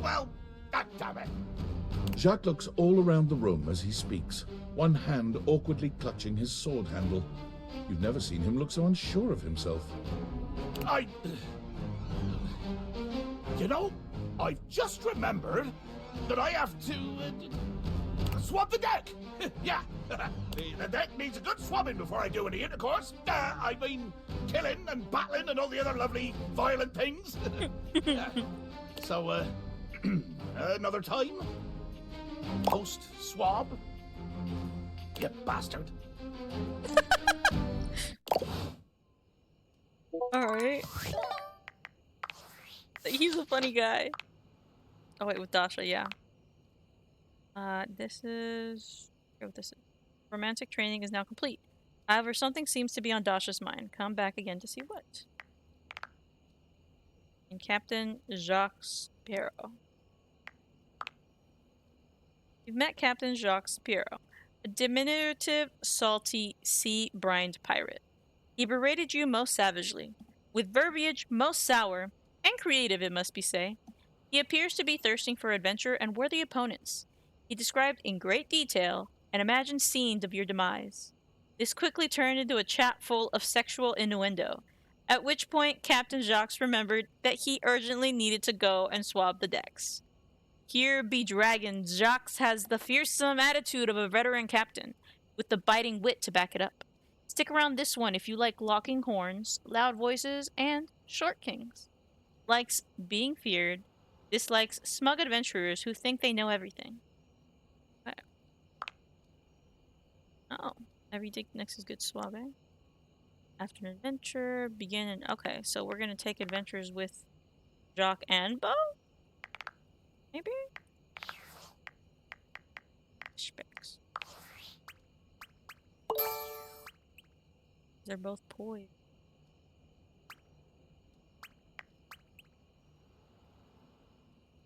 Well, damn it. Jacques looks all around the room as he speaks, one hand awkwardly clutching his sword handle. You've never seen him look so unsure of himself. You know, I've just remembered that I have to swab the deck. Yeah, the deck needs a good swabbing before I do any intercourse. I mean, killing and battling and all the other lovely violent things. So, another time? Post-swab? You bastard. Alright. He's a funny guy. Oh wait, with Dasha, yeah. This is... What this is. Romantic training is now complete. However, something seems to be on Dasha's mind. Come back again to see what. And Captain Jacques Sparrow. You've met Captain Jacques Sparrow, a diminutive, salty, sea-brined pirate. He berated you most savagely, with verbiage most sour, and creative, it must be said. He appears to be thirsting for adventure and worthy opponents. He described in great detail and imagined scenes of your demise. This quickly turned into a chat full of sexual innuendo, at which point Captain Jacques remembered that he urgently needed to go and swab the decks. Here be dragons, Jacques has the fearsome attitude of a veteran captain, with the biting wit to back it up. Stick around this one if you like locking horns, loud voices, and short kings. Likes being feared. Dislikes smug adventurers who think they know everything. Okay. Oh, every dig next is good suave. After an adventure, begin and okay, so we're gonna take adventures with Jock and Bo? Maybe? Specs. They're both poised.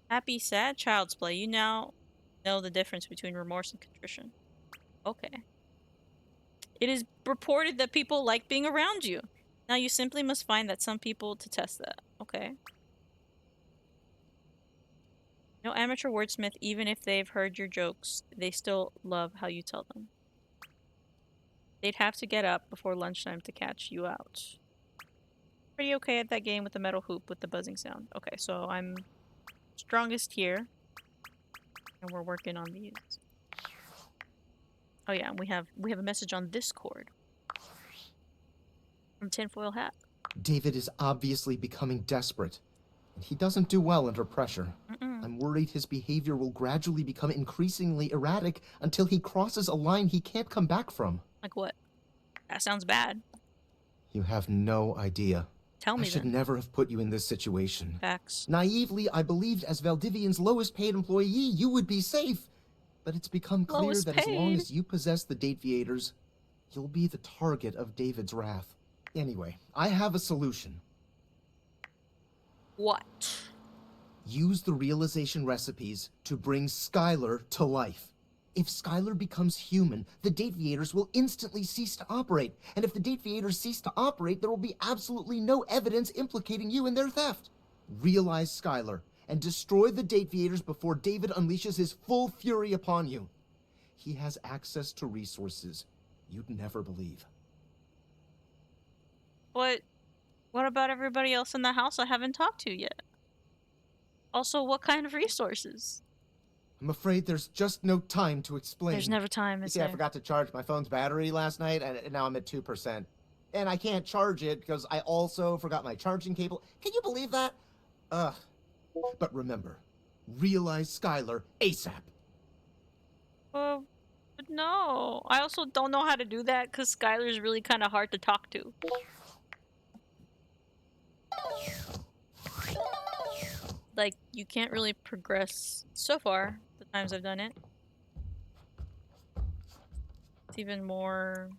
Happy, sad, child's play. You now know the difference between remorse and contrition. Okay. It is reported that people like being around you. Now you simply must find that some people to test that. Okay. No amateur wordsmith, even if they've heard your jokes, they still love how you tell them. They'd have to get up before lunchtime to catch you out. Pretty okay at that game with the metal hoop with the buzzing sound. Okay, so I'm strongest here. And we're working on these. Oh yeah, we have a message on this cord. From Tinfoil Hat. David is obviously becoming desperate. And he doesn't do well under pressure. I'm worried his behavior will gradually become increasingly erratic until he crosses a line he can't come back from. Like what? That sounds bad. You have no idea. Tell me I should then. never have put you in this situation. Facts. Naively, I believed as Valdivian's lowest paid employee, you would be safe. But it's become clear Lowest that as long paid. as you possess the Dateviators, you'll be the target of David's wrath. Anyway, I have a solution. What? Use the realization recipes to bring Skylar to life. If Skylar becomes human, the Dateviators will instantly cease to operate. And if the Dateviators cease to operate, there will be absolutely no evidence implicating you in their theft. Realize Skylar and destroy the Dateviators before David unleashes his full fury upon you. He has access to resources you'd never believe. What about everybody else in the house I haven't talked to yet? Also, what kind of resources? I'm afraid there's just no time to explain. There's never time, You is see, there? I forgot to charge my phone's battery last night, and now I'm at 2%. And I can't charge it because I also forgot my charging cable. Can you believe that? Ugh. But remember, realize Skylar ASAP. But no. I also don't know how to do that because Skylar's really kind of hard to talk to. Like, you can't really progress so far, the times I've done it. It's even more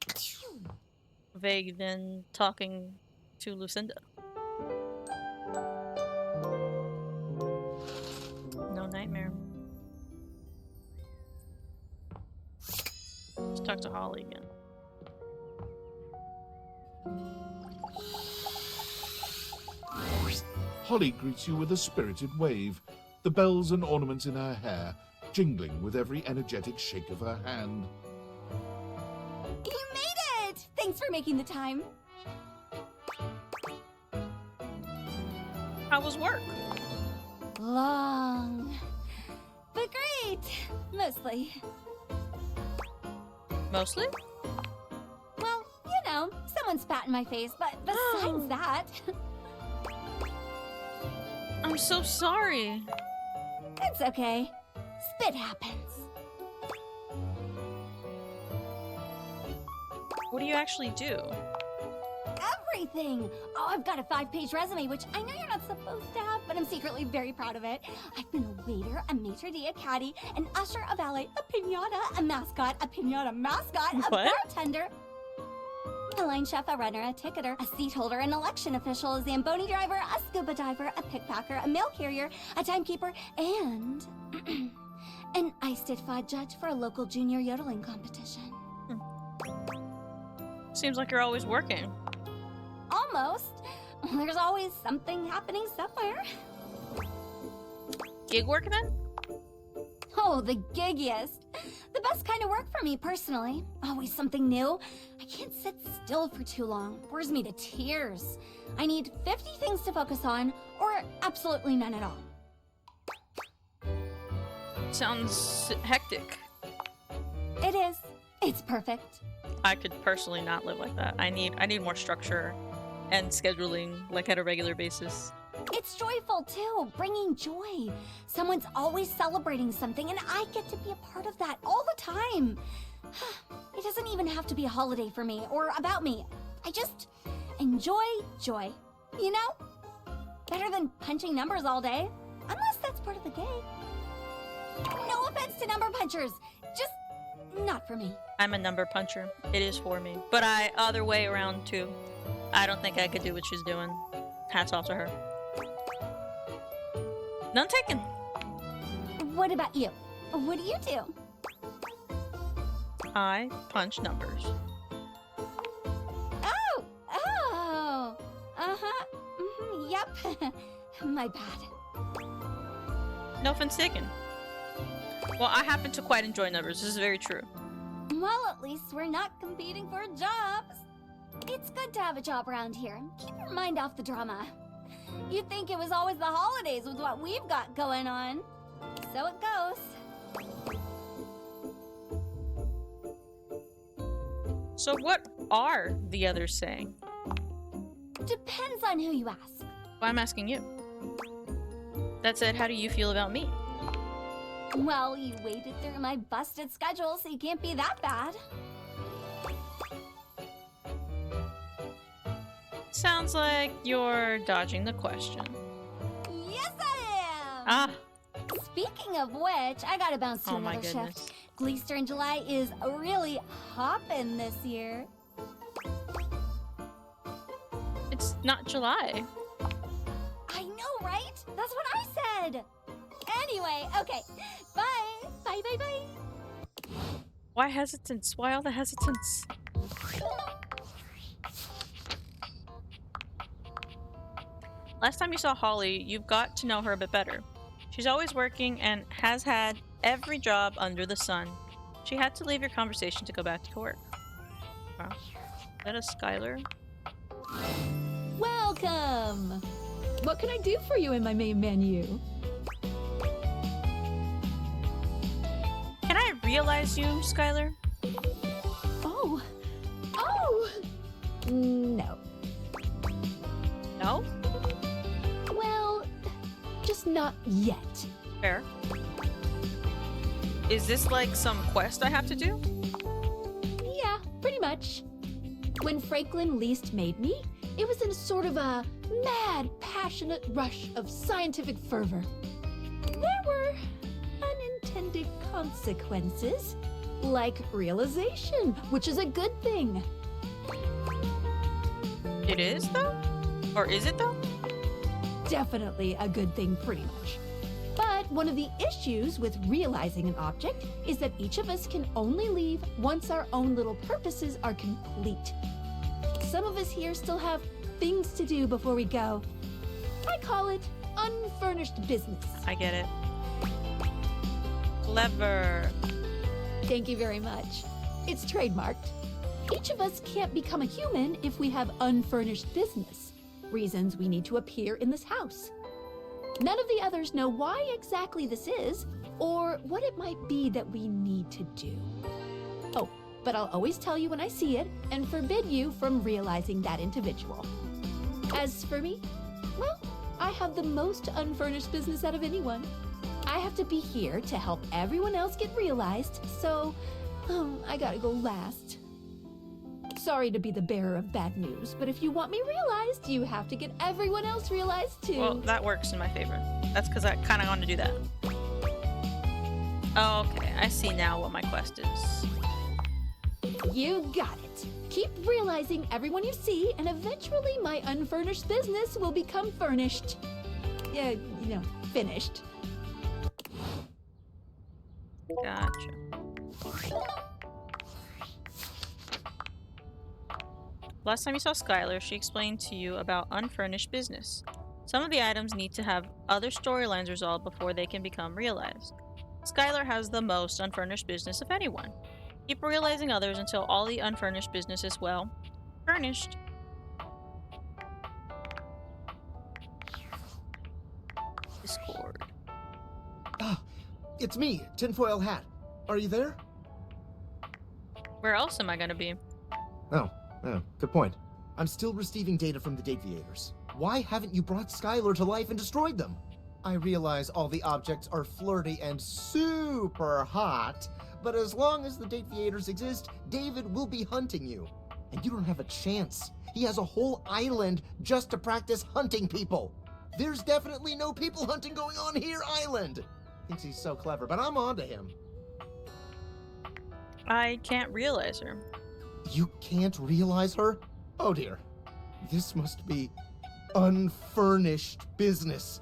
vague than talking to Lucinda. No nightmare. Let's talk to Holly again. Holly greets you with a spirited wave, the bells and ornaments in her hair jingling with every energetic shake of her hand. You made it! Thanks for making the time. How was work? Long. But great. Mostly. Mostly? Well, you know, someone spat in my face, but besides that... I'm so sorry. It's okay. Spit happens. What do you actually do? Everything! Oh, I've got a 5-page resume, which I know you're not supposed to have, but I'm secretly very proud of it. I've been a waiter, a maitre d', a caddy, an usher, a valet, a pinata, a mascot, a pinata mascot, a What? bartender, a line chef, a runner, a ticketer, a seat holder, an election official, a Zamboni driver, a scuba diver, a pickpacker, a mail carrier, a timekeeper, and an ice-tit-fod judge for a local junior yodeling competition. Seems like you're always working. Almost. There's always something happening somewhere. Gig work then? Oh, the giggiest. The best kind of work for me, personally. Always something new. I can't sit still for too long. Bores me to tears. I need 50 things to focus on, or absolutely none at all. Sounds hectic. It is. It's perfect. I could personally not live like that. I need more structure and scheduling, like at a regular basis. It's joyful too, bringing joy. Someone's always celebrating something, and I get to be a part of that all the time. It doesn't even have to be a holiday for me or about me. I just enjoy joy, you know? Better than punching numbers all day, unless that's part of the game. No offense to number punchers, just not for me. I'm a number puncher. It is for me. But other way around too. I don't think I could do what she's doing. Hats off to her. None taken. What about you? What do you do? I punch numbers. Oh, uh-huh, yep. My bad. No offense taken. Well, I happen to quite enjoy numbers. This is very true. Well, at least we're not competing for jobs. It's good to have a job around here. Keep your mind off the drama. You'd think it was always the holidays with what we've got going on. So it goes. So what are the others saying? Depends on who you ask. Well, I'm asking you. That said, how do you feel about me? Well, you waded through my busted schedule, so you can't be that bad. Sounds like you're dodging the question. Yes, I am! Ah. Speaking of which, I gotta bounce to Oh my another goodness. shift. Gleester in July is really hopping this year. It's not July. I know, right? That's what I said. Anyway, okay. Bye. Bye, bye, bye. Why hesitance? Why all the hesitance? Last time you saw Holly, you've got to know her a bit better. She's always working and has had every job under the sun. She had to leave your conversation to go back to work. Wow. Is that a Skylar? Welcome! What can I do for you in my main menu? Can I realize you, Skylar? Oh! Oh! No. No? Well, just not yet. Fair. Is this like some quest I have to do? Yeah, pretty much. When Franklin least made me, it was in sort of a mad, passionate rush of scientific fervor. There were unintended consequences, like realization, which is a good thing. It is, though? Or is it, though? Definitely a good thing, pretty much. But one of the issues with realizing an object is that each of us can only leave once our own little purposes are complete. Some of us here still have things to do before we go. I call it unfurnished business. I get it. Clever. Thank you very much. It's trademarked. Each of us can't become a human if we have unfurnished business. Reasons we need to appear in this house. None of the others know why exactly this is, or what it might be that we need to do. Oh, but I'll always tell you when I see it, and forbid you from realizing that individual. As for me, well, I have the most unfurnished business out of anyone. I have to be here to help everyone else get realized, so I gotta go last. Sorry to be the bearer of bad news, but if you want me realized, you have to get everyone else realized too. Well, that works in my favor. That's because I kind of want to do that. Oh, okay, I see now what my quest is. You got it. Keep realizing everyone you see, and eventually my unfurnished business will become furnished. Yeah, finished. Gotcha. Last time you saw Skylar, she explained to you about unfurnished business. Some of the items need to have other storylines resolved before they can become realized. Skylar has the most unfurnished business of anyone. Keep realizing others until all the unfurnished business is, well, furnished. Discord. Ah, it's me, Tinfoil Hat. Are you there? Where else am I gonna be? Oh, good point. I'm still receiving data from the Deviators. Why haven't you brought Skylar to life and destroyed them? I realize all the objects are flirty and super hot, but as long as the Deviators exist, David will be hunting you. And you don't have a chance. He has a whole island just to practice hunting people. There's definitely no people hunting going on here, island. Thinks he's so clever, but I'm on to him. I can't realize her. You can't realize her? Oh dear. This must be unfurnished business.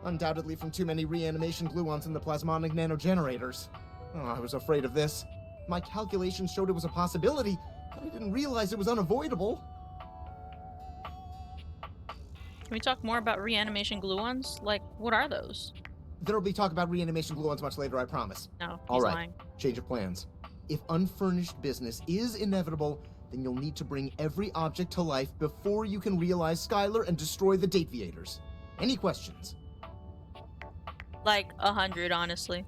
Undoubtedly from too many reanimation gluons in the plasmonic nanogenerators. Oh, I was afraid of this. My calculations showed it was a possibility, but I didn't realize it was unavoidable. Can we talk more about reanimation gluons? Like, what are those? There'll be talk about reanimation gluons much later, I promise. No, he's All right, lying. change of plans. If unfurnished business is inevitable, then you'll need to bring every object to life before you can realize Skylar and destroy the Deviators. Any questions? Like 100, honestly.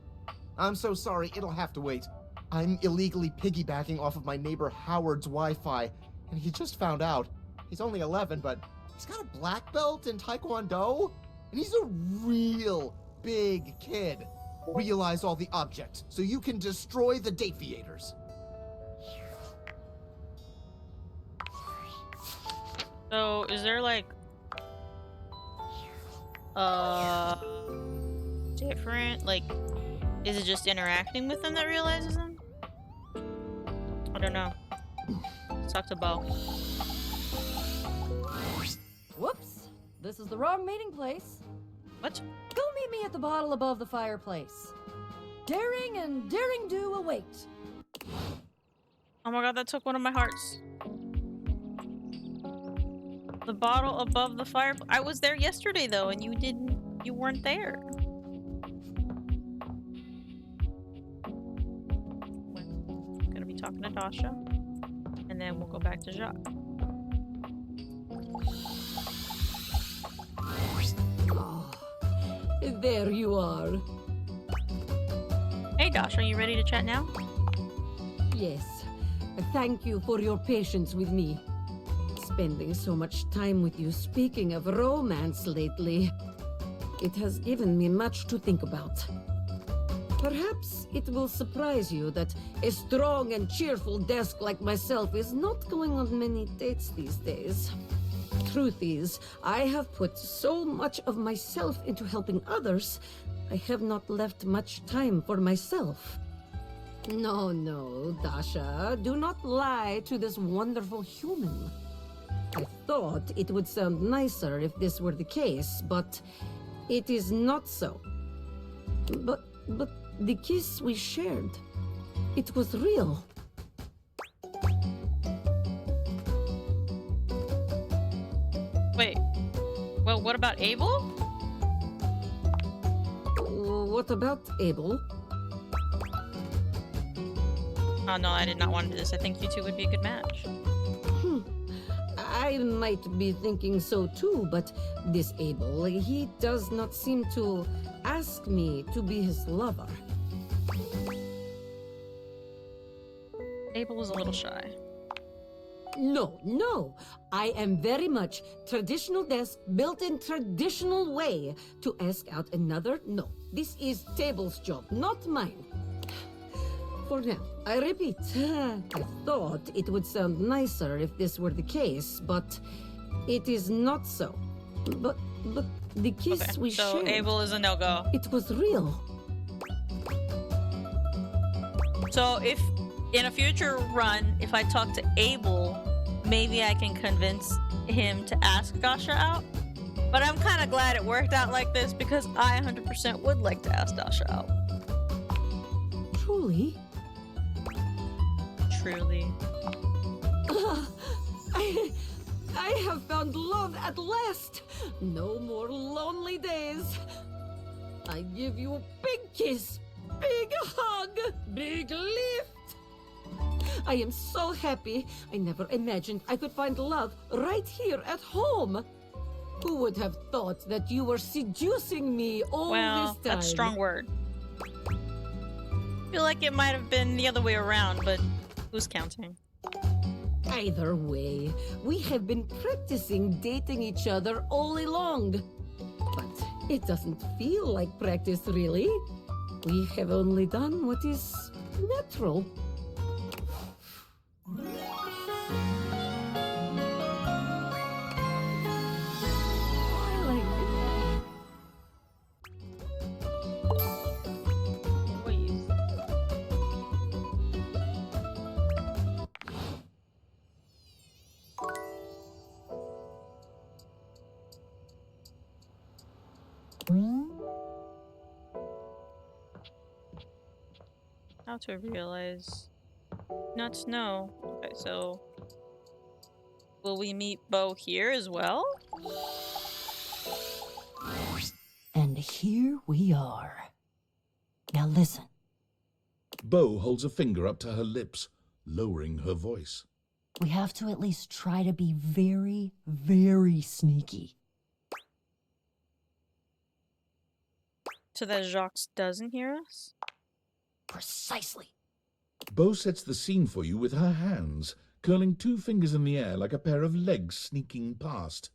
I'm so sorry, it'll have to wait. I'm illegally piggybacking off of my neighbor Howard's Wi-Fi, and he just found out. He's only 11, but he's got a black belt in Taekwondo, and he's a real big kid. Realize all the objects, so you can destroy the Deviators. So, is there like... different? Like, is it just interacting with them that realizes them? I don't know. Let's talk to Bo. Whoops. This is the wrong meeting place. What? Go meet me at the bottle above the fireplace. Daring and daring do await. Oh my god, that took one of my hearts. The bottle above the fire. I was there yesterday though, and you weren't there. I'm gonna be talking to Dasha, and then we'll go back to Jacques. Oh, there you are. Hey Dasha, you ready to chat now? Yes. Thank you for your patience with me. Spending so much time with you speaking of romance lately, it has given me much to think about. Perhaps it will surprise you that a strong and cheerful desk like myself is not going on many dates these days. Truth is, I have put so much of myself into helping others, I have not left much time for myself. No, Dasha, do not lie to this wonderful human. I thought it would sound nicer if this were the case, but it is not so. But the kiss we shared, it was real. Wait. Well, what about Abel? What about Abel? Oh no, I did not want to do this. I think you two would be a good match. I might be thinking so too, but this Abel, he does not seem to ask me to be his lover. Abel was a little shy. No. I am very much traditional desk built in traditional way. To ask out another, no. This is Table's job, not mine. For now, I repeat, I thought it would sound nicer if this were the case, but it is not so. But the kiss Okay, we so shared, Abel is a no-go. it was real. So if in a future run, if I talk to Abel, maybe I can convince him to ask Dasha out. But I'm kind of glad it worked out like this because I 100% would like to ask Dasha out. Truly? Truly. I have found love at last. No more lonely days. I give you a big kiss, big hug, big lift. I am so happy. I never imagined I could find love right here at home. Who would have thought that you were seducing me all Well, this time? that's a strong word. I feel like it might have been the other way around, but Who's counting? Either way, we have been practicing dating each other all along. But it doesn't feel like practice, really. We have only done what is natural. How to realize. Not snow. Okay, so will we meet Bo here as well? And here we are. Now listen. Bo holds a finger up to her lips, lowering her voice. We have to at least try to be very, very sneaky. So that Jacques doesn't hear us? Precisely. Bo sets the scene for you with her hands, curling 2 fingers in the air like a pair of legs sneaking past.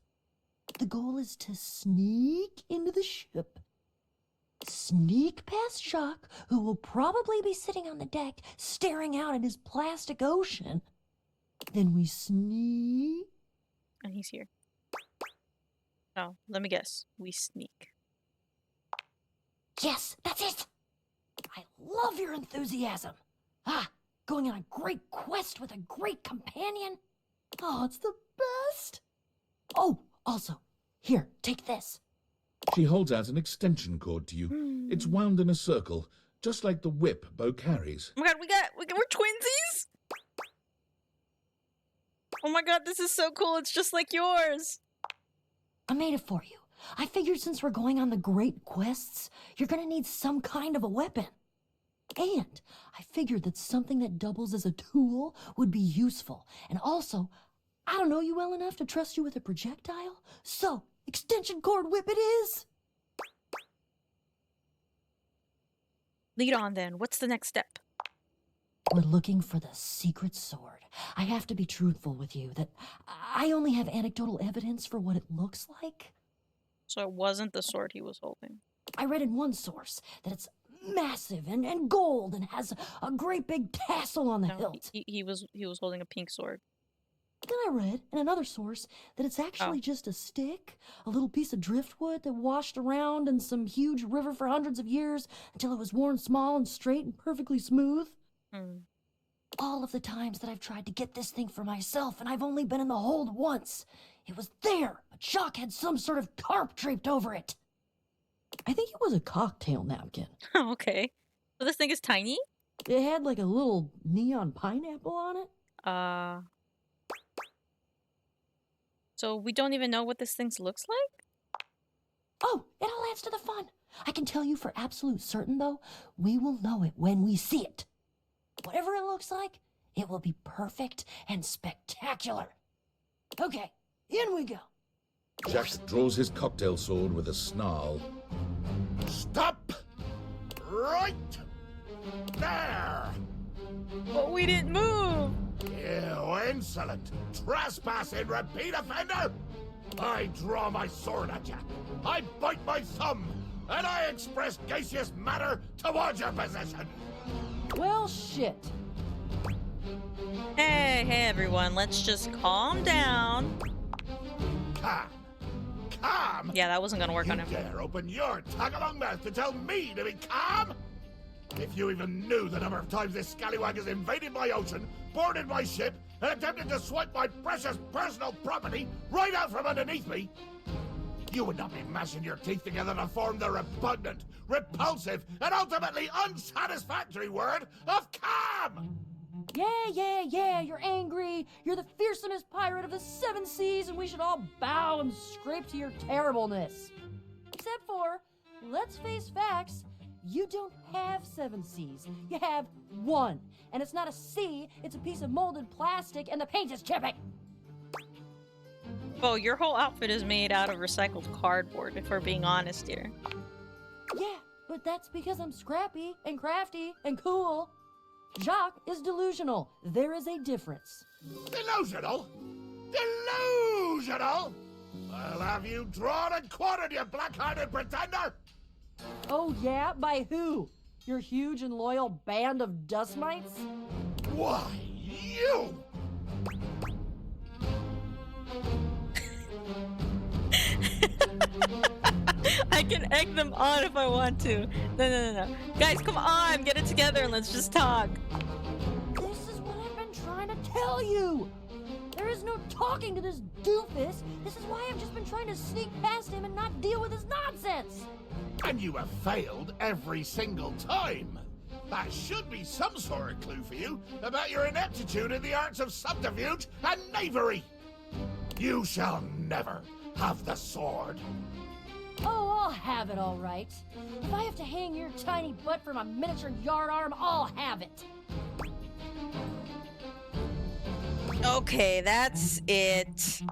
The goal is to sneak into the ship, sneak past Jacques, who will probably be sitting on the deck staring out at his plastic ocean. Then we sneak. And he's here. Oh, let me guess. We sneak. Yes, that's it! I love your enthusiasm. Going on a great quest with a great companion. Oh, it's the best. Oh, also, here, take this. She holds out an extension cord to you. It's wound in a circle, just like the whip Bo carries. Oh my god, we're twinsies? Oh my god, this is so cool. It's just like yours. I made it for you. I figured since we're going on the great quests, you're gonna need some kind of a weapon. And I figured that something that doubles as a tool would be useful. And also, I don't know you well enough to trust you with a projectile. So, extension cord whip it is! Lead on then. What's the next step? We're looking for the secret sword. I have to be truthful with you that I only have anecdotal evidence for what it looks like. So it wasn't the sword he was holding. I read in one source that it's massive and gold and has a great big tassel on the hilt. He was holding a pink sword. Then I read in another source that it's actually just a stick, a little piece of driftwood that washed around in some huge river for hundreds of years until it was worn small and straight and perfectly smooth. All of the times that I've tried to get this thing for myself, and I've only been in the hold once. It was there, but Jacques had some sort of tarp draped over it. I think it was a cocktail napkin. Oh, okay. So this thing is tiny? It had like a little neon pineapple on it. So we don't even know what this thing looks like? Oh, it all adds to the fun. I can tell you for absolute certain, though, we will know it when we see it. Whatever it looks like, it will be perfect and spectacular. Okay, in we go. Jacques draws his cocktail sword with a snarl. Stop! Right there! But we didn't move! You insolent, trespassing repeat offender! I draw my sword at you. I bite my thumb, and I express gaseous matter towards your position. Well, shit. Hey everyone, let's just calm down. Calm. Calm? Yeah, that wasn't gonna work on him. You dare open your tag-along mouth to tell me to be calm? If you even knew the number of times this scallywag has invaded my ocean, boarded my ship, and attempted to swipe my precious personal property right out from underneath me, you would not be mashing your teeth together to form the repugnant, repulsive, and ultimately unsatisfactory word of calm! Yeah, you're angry. You're the fearsomest pirate of the 7 seas, and we should all bow and scrape to your terribleness. Except for, let's face facts, you don't have 7 seas. You have 1. And it's not a sea, it's a piece of molded plastic, and the paint is chipping. Oh, your whole outfit is made out of recycled cardboard, if we're being honest here. Yeah, but that's because I'm scrappy and crafty and cool. Jacques is delusional. There is a difference. Delusional? Delusional? I'll have you drawn and quartered, you black-hearted pretender! Oh yeah? By who? Your huge and loyal band of dust mites? Why, you! I can egg them on if I want to. No. Guys, come on, get it together and let's just talk. This is what I've been trying to tell you! There is no talking to this doofus. This is why I've just been trying to sneak past him and not deal with his nonsense. And you have failed every single time. That should be some sort of clue for you about your ineptitude in the arts of subterfuge and knavery. You shall never have the sword. Oh, I'll have it all right. If I have to hang your tiny butt from a miniature yard arm, I'll have it. Okay, that's it.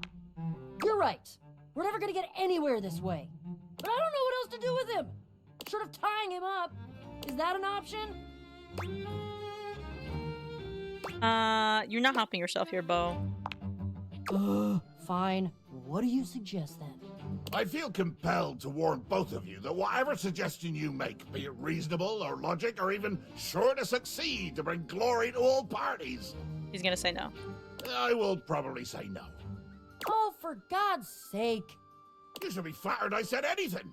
You're right. We're never gonna get anywhere this way. But I don't know what else to do with him. Short of tying him up. Is that an option? You're not helping yourself here, Bo. Fine. What do you suggest then? I feel compelled to warn both of you that whatever suggestion you make, be it reasonable or logic or even sure to succeed to bring glory to all parties, He's gonna say no. I will probably say no. Oh, for God's sake. You should be flattered I said anything.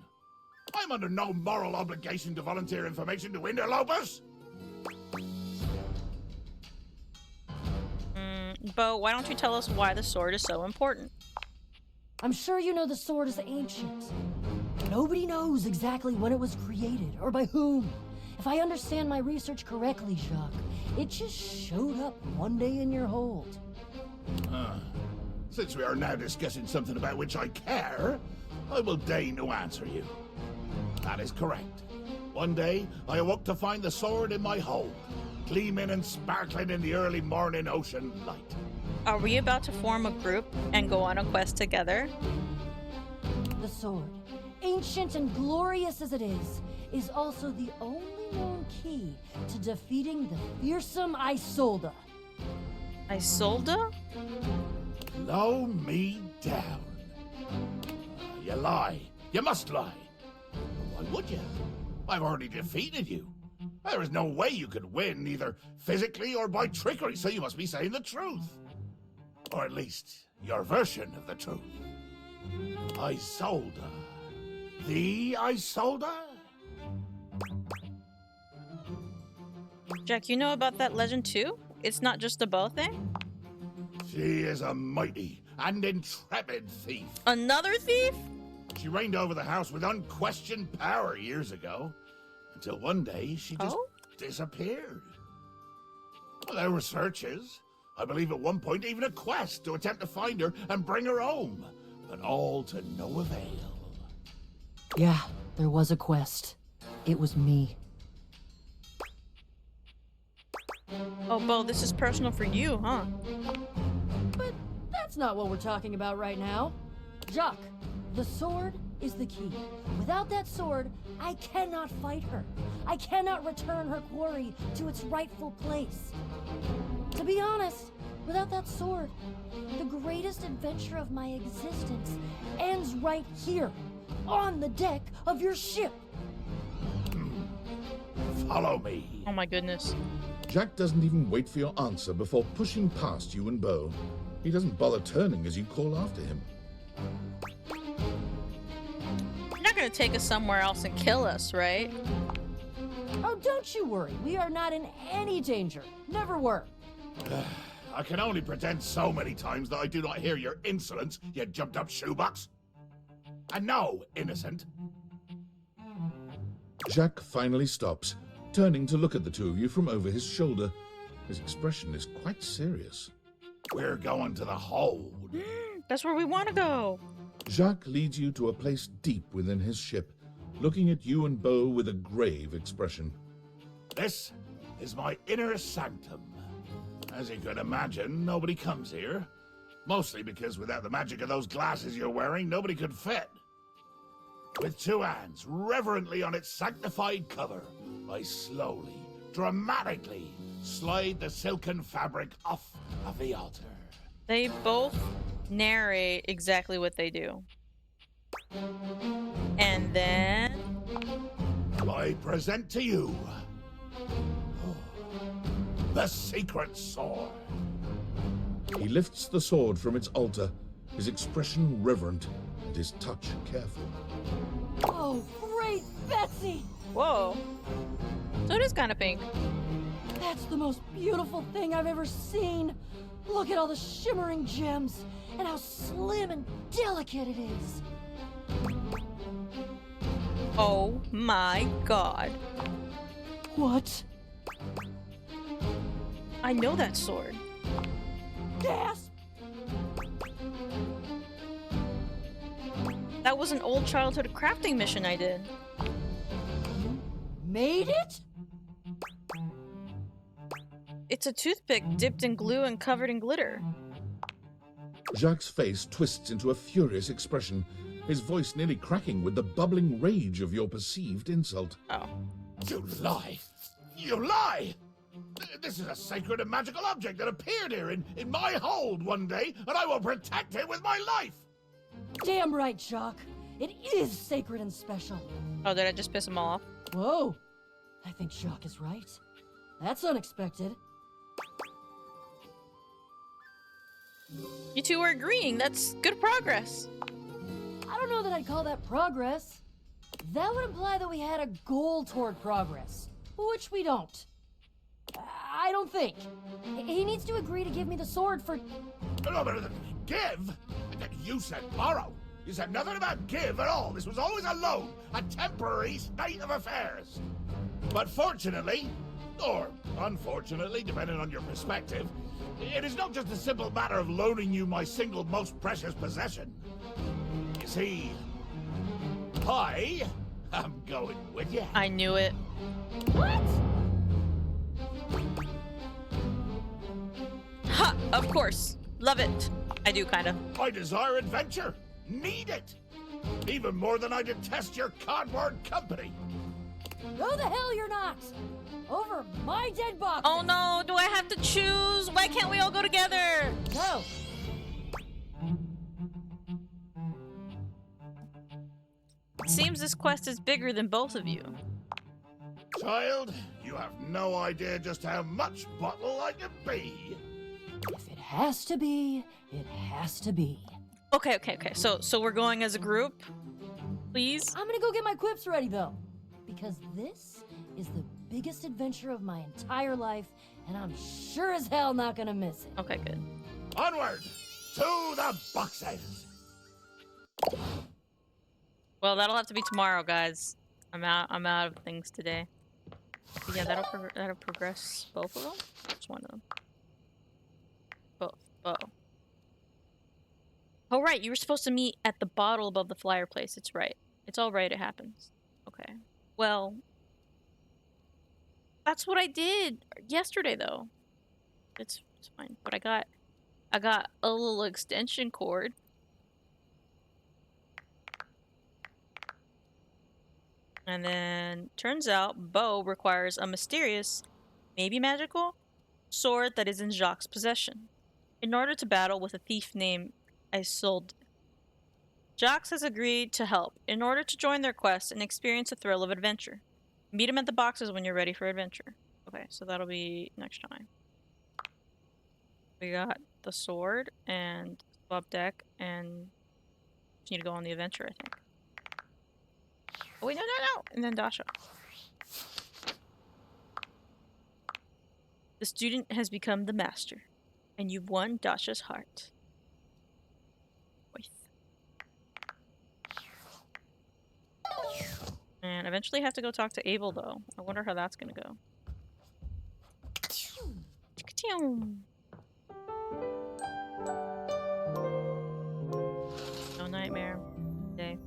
I'm under no moral obligation to volunteer information to interlopers. Bo, why don't you tell us why the sword is so important? I'm sure you know the sword is ancient. Nobody knows exactly when it was created or by whom. If I understand my research correctly, Jacques, it just showed up one day in your hold. Since we are now discussing something about which I care, I will deign to answer you. That is correct. One day, I awoke to find the sword in my hold, gleaming and sparkling in the early morning ocean light. Are we about to form a group and go on a quest together? The sword, ancient and glorious as it is also the only known key to defeating the fearsome Isolde. Isolde? Blow me down. You lie. You must lie. Why would you? I've already defeated you. There is no way you could win, either physically or by trickery, so you must be saying the truth. Or at least, your version of the truth. Isolde. The Isolde? Jack, you know about that legend too? It's not just a bow thing? She is a mighty and intrepid thief. Another thief? She reigned over the house with unquestioned power years ago, until one day she just disappeared. Well, there were searches. I believe at one point even a quest to attempt to find her and bring her home, but all to no avail. Yeah, there was a quest. It was me. Oh, Bo, this is personal for you, huh? But that's not what we're talking about right now. Jacques, the sword is the key. Without that sword, I cannot fight her. I cannot return her quarry to its rightful place. To be honest, without that sword, the greatest adventure of my existence ends right here, on the deck of your ship. Follow me. Oh my goodness. Jack doesn't even wait for your answer before pushing past you and Bo. He doesn't bother turning as you call after him. You're not gonna take us somewhere else and kill us, right? Oh, don't you worry. We are not in any danger. Never were. I can only pretend so many times that I do not hear your insolence, you jumped-up shoebox. And no, innocent. Jack finally stops, turning to look at the two of you from over his shoulder. His expression is quite serious. We're going to the hold. That's where we want to go. Jacques leads you to a place deep within his ship, looking at you and Bo with a grave expression. This is my inner sanctum. As you can imagine, nobody comes here. Mostly because without the magic of those glasses you're wearing, nobody could fit. With two hands reverently on its sanctified cover, I slowly, dramatically slide the silken fabric off of the altar. They both narrate exactly what they do. And then... I present to you the secret sword. He lifts the sword from its altar, his expression reverent and his touch careful. Oh, great, Betsy! Whoa. So it is kind of pink. That's the most beautiful thing I've ever seen. Look at all the shimmering gems and how slim and delicate it is. Oh my god. What? I know that sword. Gasp! That was an old childhood crafting mission I did. Made it? It's a toothpick dipped in glue and covered in glitter. Jacques' face twists into a furious expression, his voice nearly cracking with the bubbling rage of your perceived insult. Oh. You lie! You lie! This is a sacred and magical object that appeared here in my hold one day, and I will protect it with my life! Damn right, Jacques. It is sacred and special. Oh, did I just piss him off? Whoa. I think Jacques is right. That's unexpected. You two are agreeing. That's good progress. I don't know that I'd call that progress. That would imply that we had a goal toward progress, which we don't. I don't think. He needs to agree to give me the sword for... No, but give? You said borrow. You said nothing about give at all. This was always a loan, a temporary state of affairs. But fortunately, or unfortunately, depending on your perspective, it is not just a simple matter of loaning you my single most precious possession. You see, I am going with you. I knew it. What? Ha! Of course. Love it. I do, kind of. I desire adventure. Need it. Even more than I detest your cardboard company. No, the hell you're not! Over my dead box! Oh no, do I have to choose? Why can't we all go together? No! It seems this quest is bigger than both of you. Child, you have no idea just how much bottle I can be. If it has to be, it has to be. Okay. So we're going as a group? Please? I'm gonna go get my quips ready, though. Because this is the biggest adventure of my entire life, and I'm sure as hell not gonna miss it. Okay, good. Onward to the boxes. Well, that'll have to be tomorrow, guys. I'm out of things today. But yeah, that'll progress both of them. Just one of them. Both. Oh. Oh right, you were supposed to meet at the bottle above the flyer place. It's right. It's all right. It happens. Okay. Well, that's what I did yesterday, though. It's fine. But I got a little extension cord. And then, turns out, Bo requires a mysterious, maybe magical, sword that is in Jacques' possession, in order to battle with a thief named Isolde. Jacques has agreed to help, in order to join their quest and experience the thrill of adventure. Meet him at the boxes when you're ready for adventure. Okay, so that'll be next time. We got the sword, and swap deck, and just need to go on the adventure, I think. Oh, wait, no. And then Dasha. The student has become the master, and you've won Dasha's heart. Wait. And eventually have to go talk to Abel, though. I wonder how that's gonna go. No nightmare day.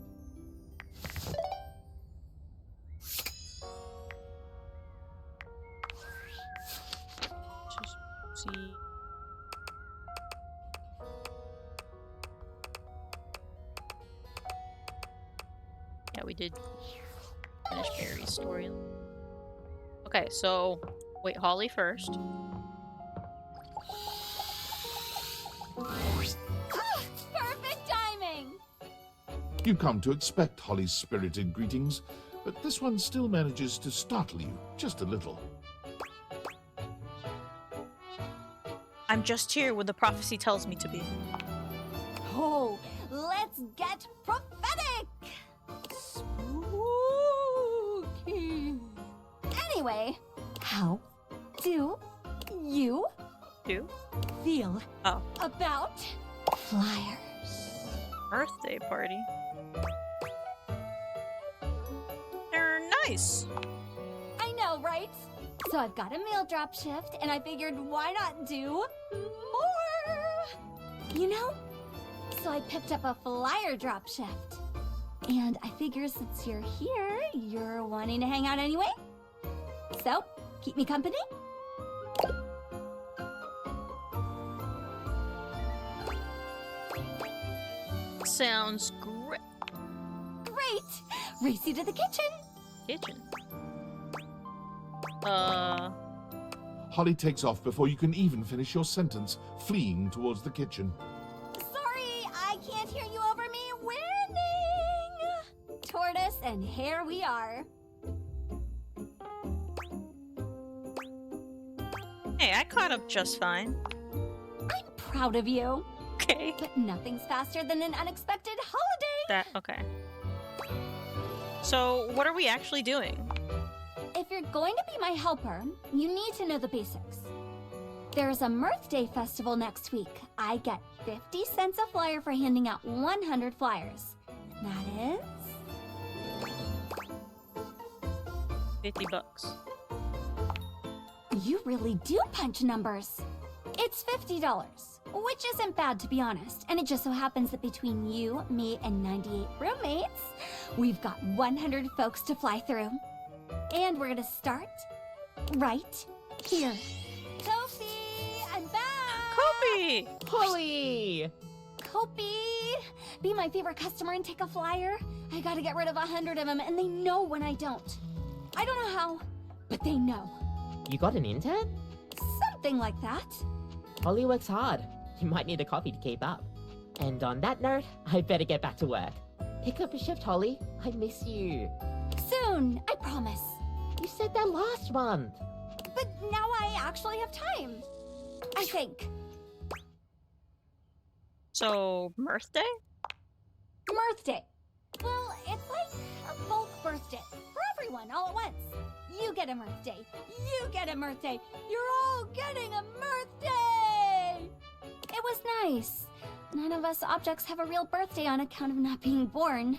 See. Yeah, we did finish Barry's story. Okay, so Wait, Holly first. Perfect timing! You come to expect Holly's spirited greetings, but this one still manages to startle you just a little. I'm just here when the prophecy tells me to be. Oh, let's get prophetic! Spooky. Anyway, how do you Do? feel Oh. about flyers? Birthday party. They're nice. I know, right? So I've got a meal drop shift, and I figured why not do more? You know? So I picked up a flyer drop shift. And I figure since you're here, you're wanting to hang out anyway? So, keep me company? Sounds great. Great! Race you to the kitchen! Kitchen. Holly takes off before you can even finish your sentence, fleeing towards the kitchen. Sorry, I can't hear you over me. Winning! Tortoise, and here we are. Hey, I caught up just fine. I'm proud of you. Okay. But nothing's faster than an unexpected holiday. Okay. So, what are we actually doing? If you're going to be my helper, you need to know the basics. There's a Mirth Day festival next week. I get 50 cents a flyer for handing out 100 flyers. That is... 50 bucks. You really do punch numbers. It's $50, which isn't bad to be honest. And it just so happens that between you, me, and 98 roommates, we've got 100 folks to fly through. And we're gonna start right here. Sophie, I'm back! Kobe! Holly! Kobe! Be my favorite customer and take a flyer? I gotta get rid of 100 of them, and they know when I don't. I don't know how, but they know. You got an intern? Something like that. Holly works hard. You might need a coffee to keep up. And on that note, I better get back to work. Pick up a shift, Holly. I miss you. Soon, I promise. You said that last month. But now I actually have time. I think. So, Mirth Day? Mirth Day. Well, it's like a bulk birthday for everyone all at once. You get a Mirth Day. You get a Mirth Day. You're all getting a Mirth Day! It was nice. None of us objects have a real birthday on account of not being born.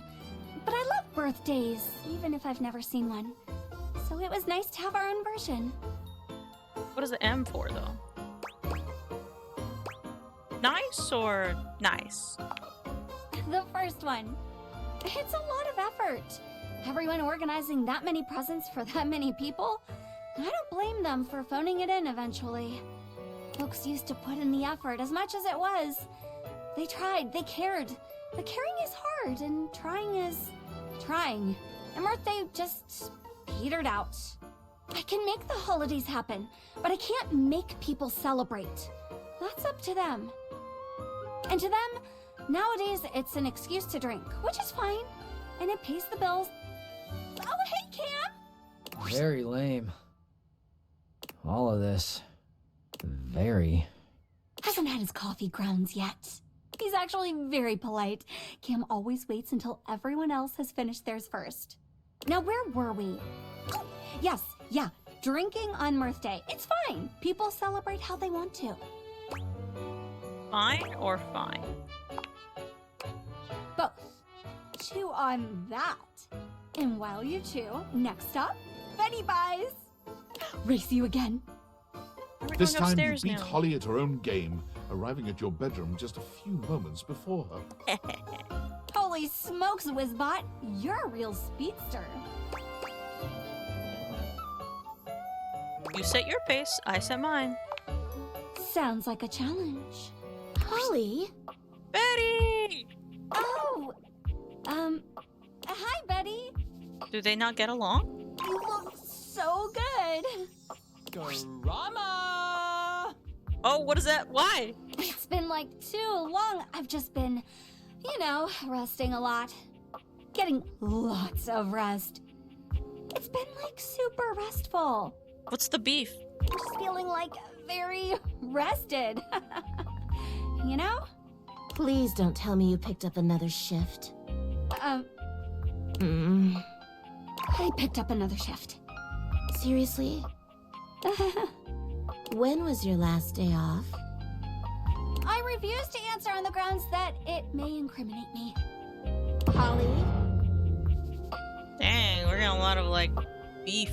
But I love birthdays, even if I've never seen one. So it was nice to have our own version. What is the M for, though? Nice or nice? The first one. It's a lot of effort. Everyone organizing that many presents for that many people? I don't blame them for phoning it in eventually. Folks used to put in the effort as much as it was. They tried, they cared. But caring is hard, and trying is trying. And Mirth Day just petered out. I can make the holidays happen, but I can't make people celebrate. That's up to them. And to them, nowadays it's an excuse to drink, which is fine. And it pays the bills. Oh, hey, Cam! Very lame. All of this. Very. Hasn't had his coffee grounds yet. He's actually very polite. Cam always waits until everyone else has finished theirs first. Now, where were we? Oh, yes, yeah. Drinking on Mirth Day. It's fine. People celebrate how they want to. Fine or fine? Both. Chew on that. And while you chew, next up, Betty buys. Race you again. We're This going time you upstairs beat now. Holly at her own game, arriving at your bedroom just a few moments before her. Holy smokes, Whizbot. You're a real speedster. You set your pace, I set mine. Sounds like a challenge. Holly? Betty! Oh! Hi, Betty. Do they not get along? You look so good. Drama! Oh, what is that? Why? It's been like too long. I've just been, you know, resting a lot. Getting lots of rest. It's been like super restful. What's the beef? I'm just feeling like very rested. You know? Please don't tell me you picked up another shift. I picked up another shift. Seriously? When was your last day off? I refuse to answer on the grounds that it may incriminate me. Holly? Dang, we're getting a lot of, like, beef.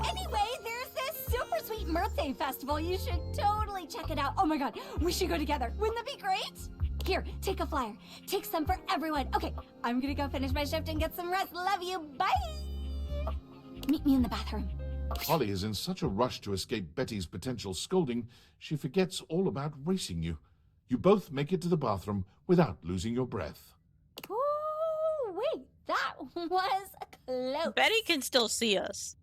Anyway, there's this super sweet birthday festival. You should totally check it out. Oh my god, we should go together. Wouldn't that be great? Here, take a flyer. Take some for everyone. Okay, I'm gonna go finish my shift and get some rest. Love you. Bye! Meet me in the bathroom. Holly is in such a rush to escape Betty's potential scolding, she forgets all about racing you. You both make it to the bathroom without losing your breath. Ooh, wait, that was close. Betty can still see us.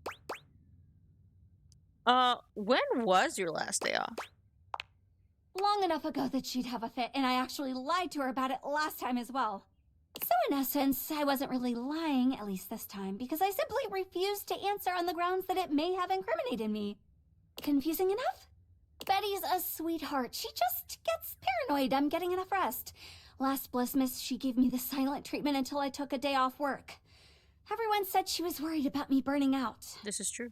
When was your last day off? Long enough ago that she'd have a fit, and I actually lied to her about it last time as well. So in essence, I wasn't really lying, at least this time, because I simply refused to answer on the grounds that it may have incriminated me. Confusing enough? Betty's a sweetheart. She just gets paranoid I'm getting enough rest. Last Blissmas, she gave me the silent treatment until I took a day off work. Everyone said she was worried about me burning out. This is true.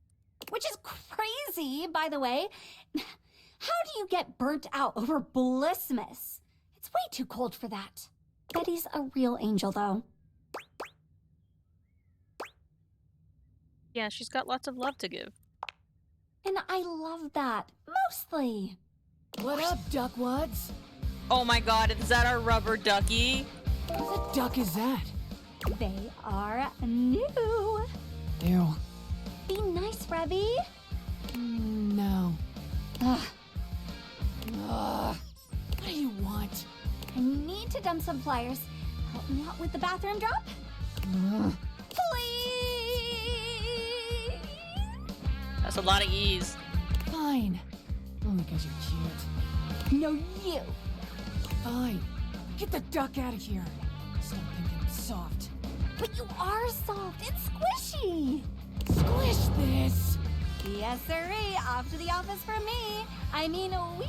Which is crazy, by the way. How do you get burnt out over Blissmas? It's way too cold for that. Betty's a real angel, though. Yeah, she's got lots of love to give. And I love that, mostly. What up, duckwads? Oh my god, is that our rubber ducky? What the duck is that? They are new. Ew. Be nice, Revy. No. Ugh. What do you want? I need to dump some flyers. Help me out with the bathroom drop? Please! That's a lot of ease. Fine. Only because you're cute. No, you. Fine. Get the duck out of here. Stop thinking I'm soft. But you are soft and squishy. Squish this! Yes, sirree. Off to the office for me. I mean, we.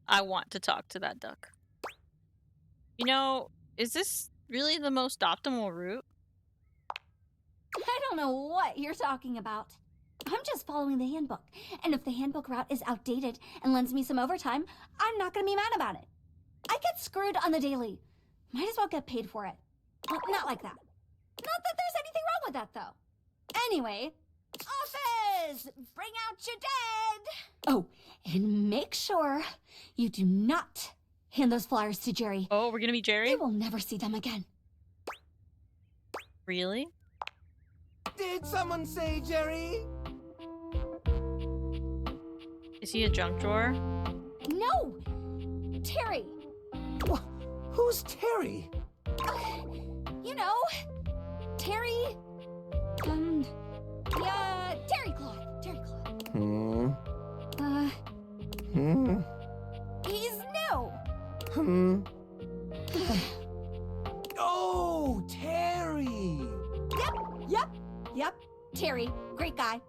I want to talk to that duck. You know, is this really the most optimal route? I don't know what you're talking about. I'm just following the handbook. And if the handbook route is outdated and lends me some overtime, I'm not going to be mad about it. I get screwed on the daily. Might as well get paid for it. Well, not like that. Not that there's anything wrong with that, though. Anyway, office! Bring out your dead! Oh, and make sure you do not hand those flyers to Jerry. Oh, we're gonna be Jerry? You will never see them again. Really? Did someone say Jerry? Is he a junk drawer? No! Terry! Who's Terry? You know, Terry... yeah, Terry Cloth. Terry Cloth. He's new. Oh, Terry! Yep. Terry, great guy.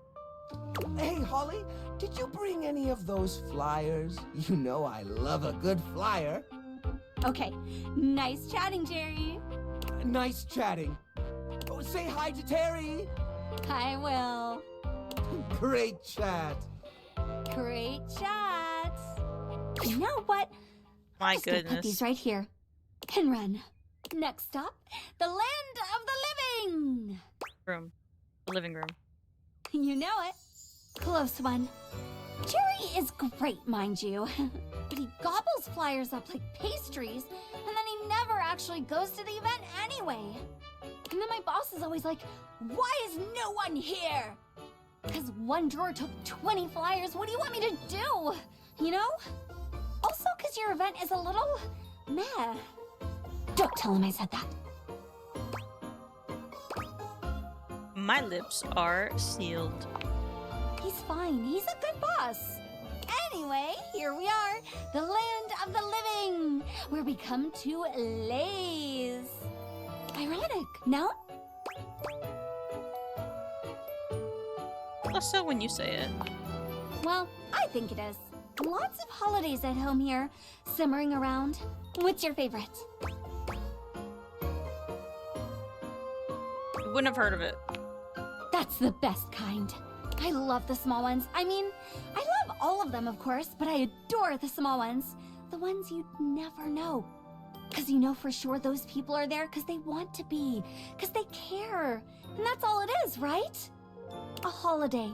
Hey, Holly, did you bring any of those flyers? You know I love a good flyer. Okay, nice chatting, Jerry. Nice chatting. Oh, say hi to Terry. I will. Great chat. Great chat. You know what? My I'm just gonna put goodness. these right here and run. Next stop, the land of the living. Room. The living room. You know it. Close one. Jerry is great, mind you. But he gobbles flyers up like pastries, and then he never actually goes to the event anyway. And then my boss is always like, why is no one here? Because one drawer took 20 flyers. What do you want me to do? You know? Also, because your event is a little meh. Don't tell him I said that. my lips are sealed. He's fine. He's a good boss. Anyway, here we are, the land of the living, where we come to laze. Ironic, no? Also, when you say it. Well, I think it is. Lots of holidays at home here, simmering around. What's your favorite? You wouldn't have heard of it. That's the best kind. I love the small ones. I mean, I love all of them, of course, but I adore the small ones. The ones you'd never know. Because you know for sure those people are there because they want to be, because they care. And that's all it is, right? A holiday.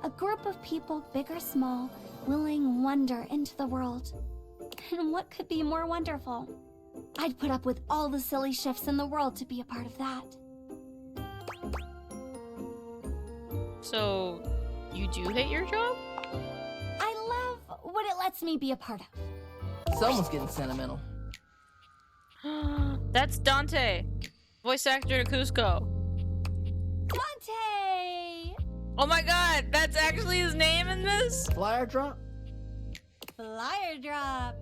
A group of people, big or small, willing wonder into the world. And what could be more wonderful? I'd put up with all the silly shifts in the world to be a part of that. So, you do hate your job? I love what it lets me be a part of. Someone's getting sentimental. That's Dante, voice actor to Cusco. Dante! Oh my god, that's actually his name in this? Flyer drop? Flyer drop.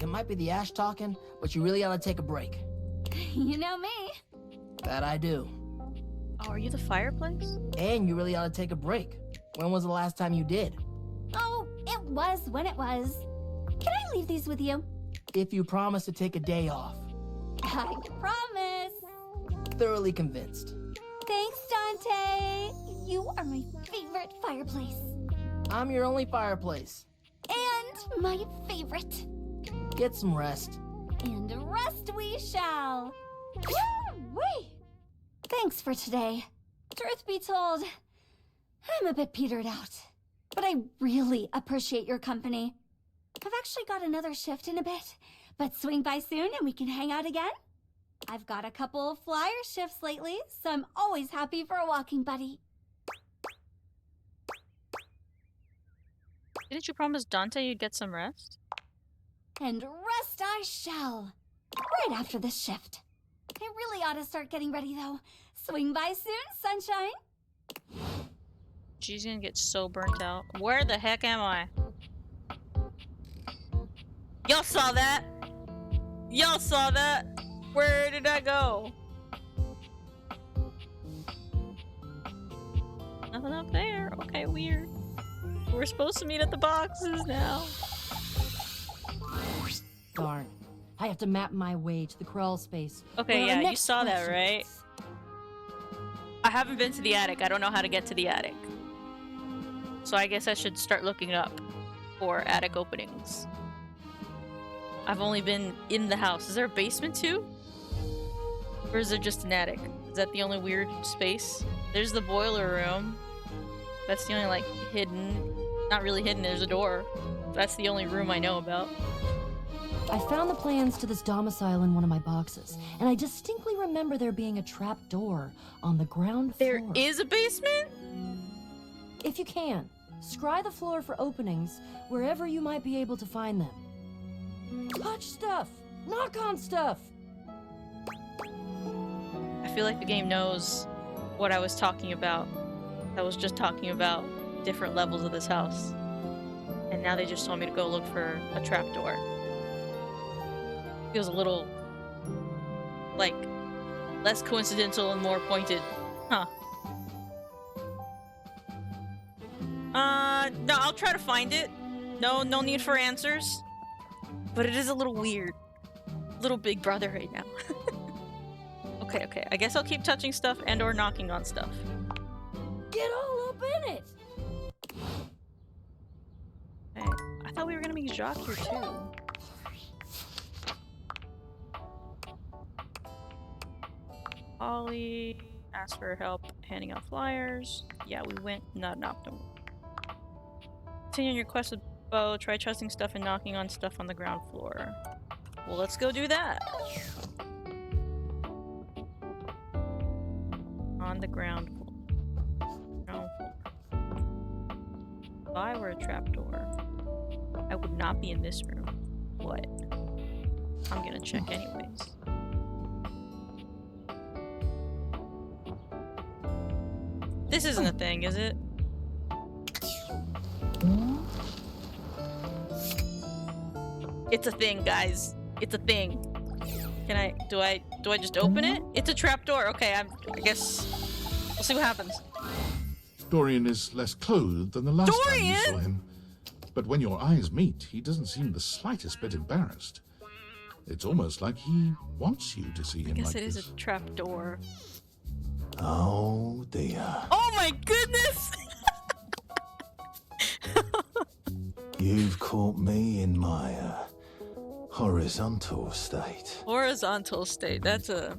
It might be the ash talking, but you really ought to take a break. You know me. That I do. Oh, are you the fireplace? And you really ought to take a break. When was the last time you did? Oh, it was when it was. Can I leave these with you? If you promise to take a day off. I promise. Thoroughly convinced. Thanks, Dante. You are my favorite fireplace. I'm your only fireplace. And my favorite. Get some rest. And rest we shall. Woo-wee! Thanks for today. Truth be told, I'm a bit petered out. But I really appreciate your company. I've actually got another shift in a bit, but swing by soon and we can hang out again. I've got a couple of flyer shifts lately, so I'm always happy for a walking buddy. Didn't you promise Dante you'd get some rest? And rest I shall. Right after this shift. I really ought to start getting ready, though. Swing by soon, sunshine. She's gonna get so burnt out. Where the heck am I? Y'all saw that? Y'all saw that? Where did I go? Nothing up there. Okay, weird. We're supposed to meet at the boxes now. Darn. I have to map my way to the crawl space. Okay, where our yeah, you next saw that, question right? is. I haven't been to the attic. I don't know how to get to the attic. So I guess I should start looking up for attic openings. I've only been in the house. Is there a basement too? Or is there just an attic? Is that the only weird space? There's the boiler room. That's the only, like, hidden... Not really hidden, there's a door. That's the only room I know about. I found the plans to this domicile in one of my boxes, and I distinctly remember there being a trap door on the ground floor. There is a basement? If you can, scry the floor for openings wherever you might be able to find them. Touch stuff! Knock on stuff! I feel like the game knows what I was talking about. I was just talking about different levels of this house. And now they just told me to go look for a trapdoor. Feels a little, like, less coincidental and more pointed. Huh. No, I'll try to find it. No need for answers. But it is a little weird. Little big brother right now. Okay. I guess I'll keep touching stuff and or knocking on stuff. Get all up in it! Hey, I thought we were gonna meet Jacques here too. Ollie asked for help handing out flyers. Yeah, we went, not knocked them. Continue on your quest with Bo. Try trusting stuff and knocking on stuff on the ground floor. Well, let's go do that. On the ground floor. If I were a trapdoor, I would not be in this room. What? I'm gonna check anyways. isn't a thing, is it? It's a thing, guys. It's a thing. Can I? Do I just open it? It's a trapdoor. Okay, I guess we'll see what happens. Dorian is less clothed than the last time you saw Dorian! him. But when your eyes meet, he doesn't seem the slightest bit embarrassed. It's almost like he wants you to see him I guess like it is this. a trapdoor. Oh dear. Oh my goodness! You've caught me in my horizontal state. Horizontal state. That's a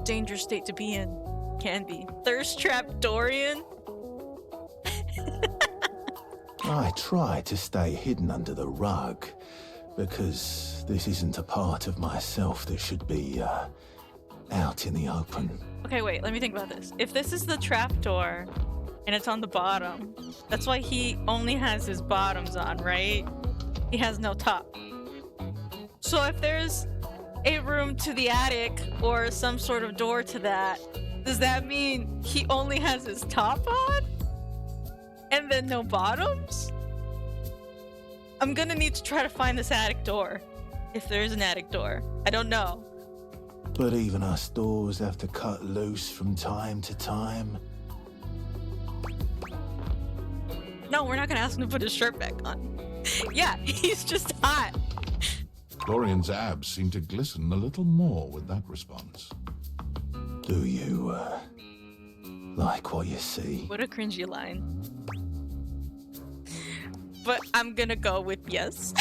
dangerous state to be in. Can be. Thirst trap Dorian. I try to stay hidden under the rug because this isn't a part of myself that should be out in the open. Okay, wait, let me think about this. If this is the trapdoor and it's on the bottom, that's why he only has his bottoms on, right? He has no top. So if there's a room to the attic or some sort of door to that, does that mean he only has his top on? And then no bottoms? I'm gonna need to try to find this attic door. If there is an attic door. I don't know. But even us doors have to cut loose from time to time. No, we're not gonna ask him to put his shirt back on. Yeah, he's just hot. Dorian's abs seem to glisten a little more with that response. Do you like what you see? What a cringy line. But I'm gonna go with yes.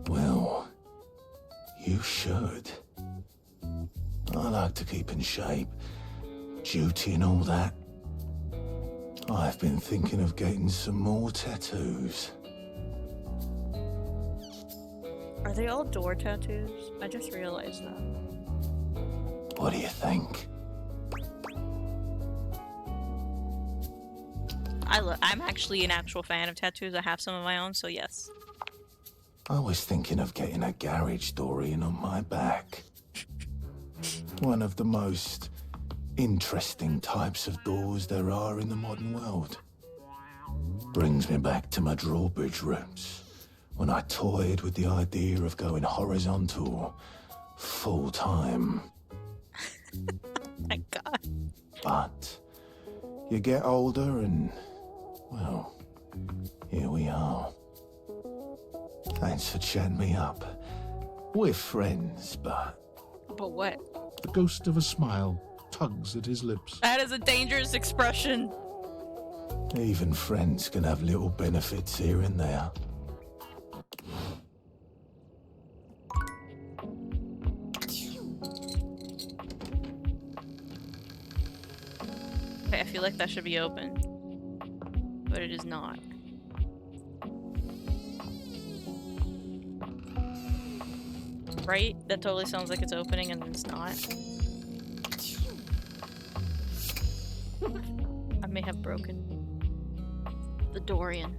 Well, you should. I like to keep in shape, duty and all that. I've been thinking of getting some more tattoos. Are they all door tattoos? I just realized that. What do you think? I'm actually an actual fan of tattoos. I have some of my own, so yes. I was thinking of getting a garage Dorian on my back. One of the most interesting types of doors there are in the modern world. Brings me back to my drawbridge roots, when I toyed with the idea of going horizontal, full-time. My God. But you get older and, well, here we are. Thanks for chatting me up. We're friends, but... But what? The ghost of a smile tugs at his lips. That is a dangerous expression. even friends can have little benefits here and there. Okay, I feel like that should be open. But it is not. Right? That totally sounds like it's opening and it's not. I may have broken the Dorian.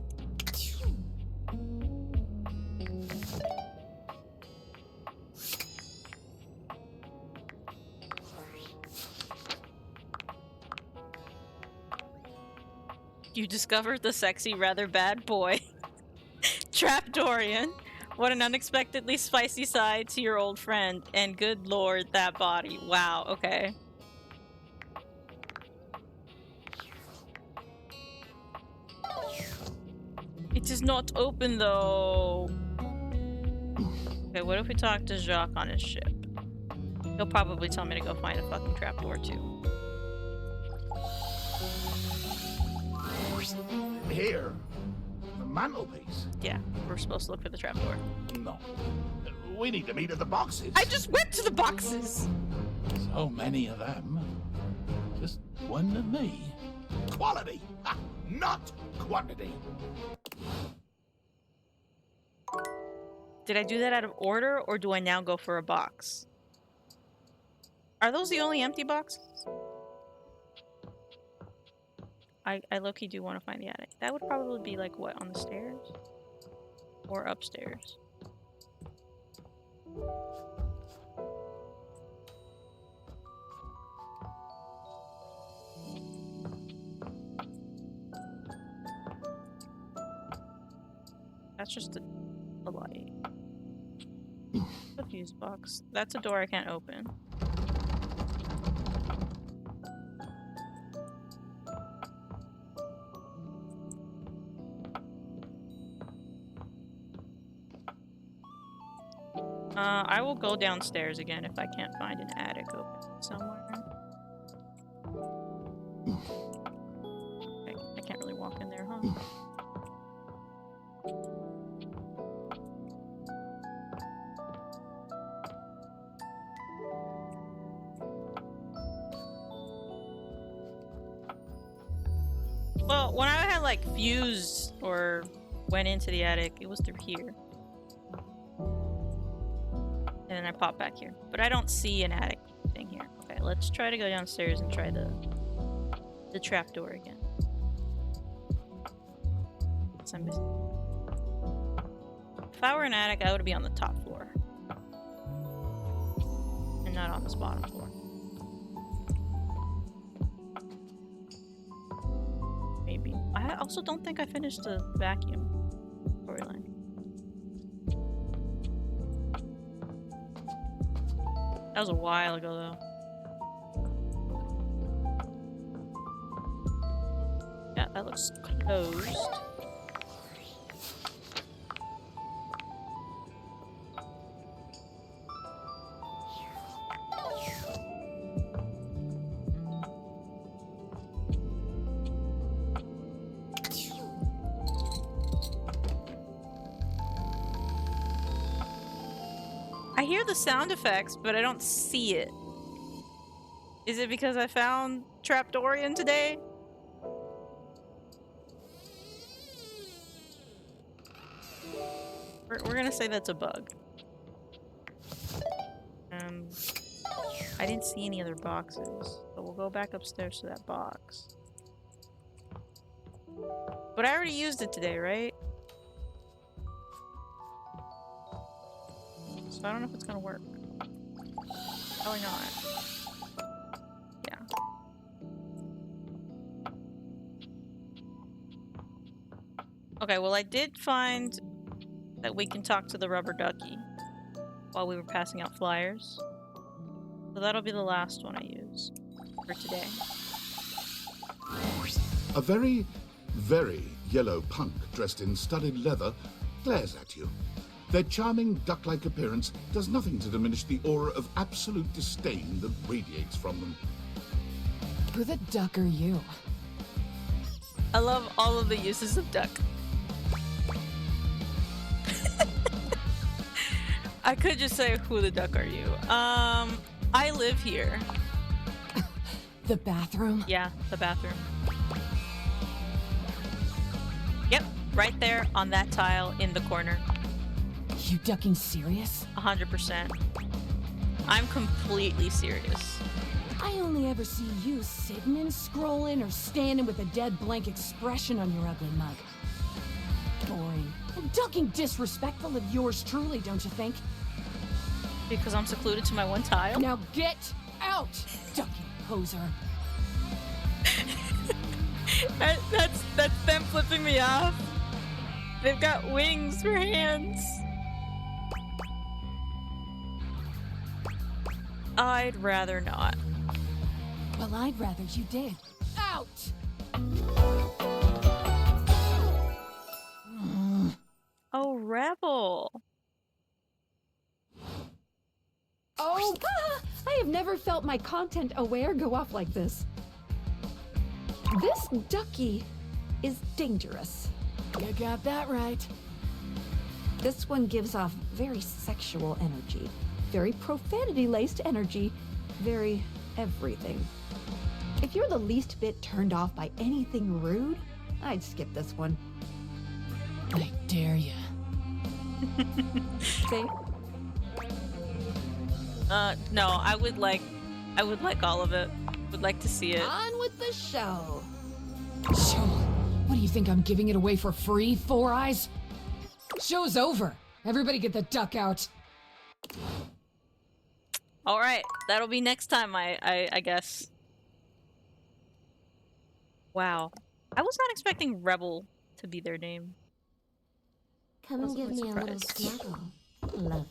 You discovered the sexy, rather bad boy. Trap Dorian. What an unexpectedly spicy side to your old friend. And good lord, that body. Wow, okay. It is not open though. Okay, what if we talk to Jacques on his ship? He'll probably tell me to go find a fucking trapdoor too. Here? The mantelpiece? Yeah, we're supposed to look for the trapdoor. No. We need to meet at the boxes. I just went to the boxes! So many of them. Just one of me. Quality, not quantity. Did I do that out of order, or do I now go for a box? Are those the only empty boxes? I low-key do want to find the attic. That would probably be like, what, on the stairs? Or upstairs? That's just a light. A fuse box. That's a door I can't open. I will go downstairs again if I can't find an attic open somewhere. Okay, I can't really walk in there, huh? Well, when I had like fused or went into the attic, it was through here. And then I pop back here. But I don't see an attic thing here. Okay, let's try to go downstairs and try the trapdoor again. So I'm missing. If I were an attic, I would be on the top floor. And not on this bottom floor. Maybe. I also don't think I finished the vacuum storyline. That was a while ago, though. Yeah, that looks closed. I hear the sound effects, but I don't see it. Is it because I found Dorian today? We're gonna say that's a bug. I didn't see any other boxes, so we'll go back upstairs to that box. But I already used it today, right? So I don't know if it's gonna work. Probably not. Yeah. Okay, well I did find that we can talk to the rubber ducky while we were passing out flyers. So that'll be the last one I use for today. A very, very yellow punk dressed in studded leather glares at you. Their charming duck-like appearance does nothing to diminish the aura of absolute disdain that radiates from them. Who the duck are you? I love all of the uses of duck. I could just say, who the duck are you? I live here. The bathroom? Yeah, the bathroom. Yep, right there on that tile in the corner. You ducking serious? 100%. I'm completely serious. I only ever see you sitting and scrolling or standing with a dead blank expression on your ugly mug. Boring. And ducking disrespectful of yours truly, don't you think? Because I'm secluded to my one tile? Now get out, ducking poser. That's them flipping me off. They've got wings for hands. I'd rather not. Well, I'd rather you did. Out! Oh, Rebel. Oh, I have never felt my content aware go off like this. This ducky is dangerous. You got that right. This one gives off very sexual energy, very profanity-laced energy, very everything. If you're the least bit turned off by anything rude, I'd skip this one. I dare you. See? No, I would like all of it. Would like to see it. On with the show. Show? What do you think, I'm giving it away for free, Four Eyes? Show's over. Everybody get the duck out. All right, that'll be next time. I guess. Wow, I was not expecting Rebel to be their name. Come and give me a little surprised. snuggle, lover.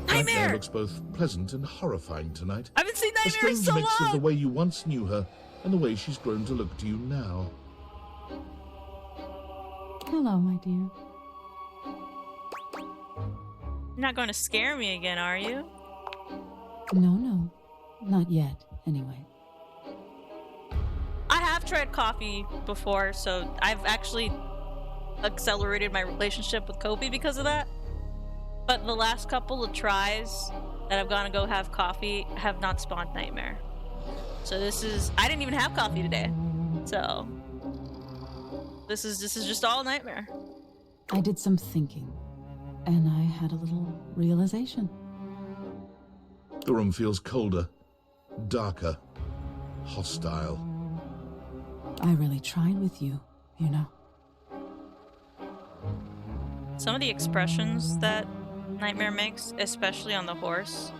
Nightmare looks both pleasant and horrifying tonight. I haven't seen A Nightmare in strange so mix of the long! way you once knew her and the way she's grown to look to you now. Hello, my dear. You're not going to scare me again, are you? No. Not yet, anyway. I have tried coffee before, so I've actually accelerated my relationship with Kobe because of that. But the last couple of tries that I've gone to go have coffee have not spawned Nightmare. So I didn't even have coffee today. So this is just all Nightmare. I did some thinking, and I had a little realization. The room feels colder, darker, hostile. I really tried with you, you know. Some of the expressions that Nightmare makes, especially on the horse.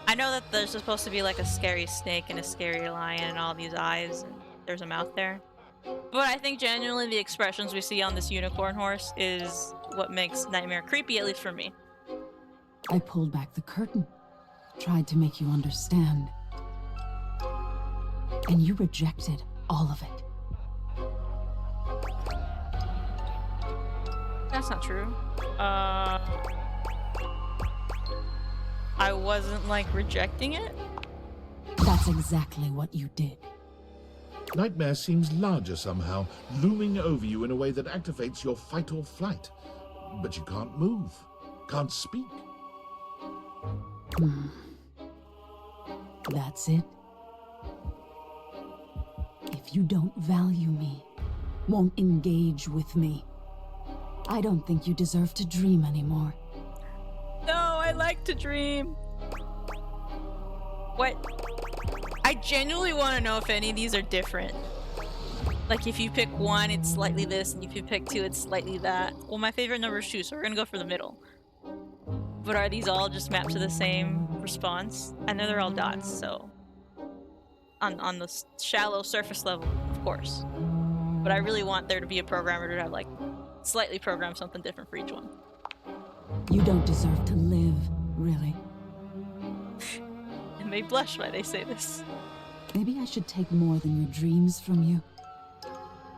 I know that there's supposed to be like a scary snake and a scary lion and all these eyes, and there's a mouth there. But I think genuinely the expressions we see on this unicorn horse is what makes Nightmare creepy, at least for me. I pulled back the curtain, tried to make you understand. And you rejected all of it. That's not true. I wasn't like rejecting it. That's exactly what you did. Nightmare seems larger somehow, looming over you in a way that activates your fight or flight. But you can't move, can't speak. That's it. If you don't value me, won't engage with me, I don't think you deserve to dream anymore. No, I like to dream. What? I genuinely want to know if any of these are different. Like if you pick one, it's slightly this, and if you pick two, it's slightly that. Well, my favorite number is 2, so we're gonna go for the middle. But are these all just mapped to the same response? I know they're all dots, so... On the shallow surface level, of course. But I really want there to be a programmer to have, like, slightly program something different for each one. You don't deserve to live, really. And they blush why they say this. Maybe I should take more than your dreams from you.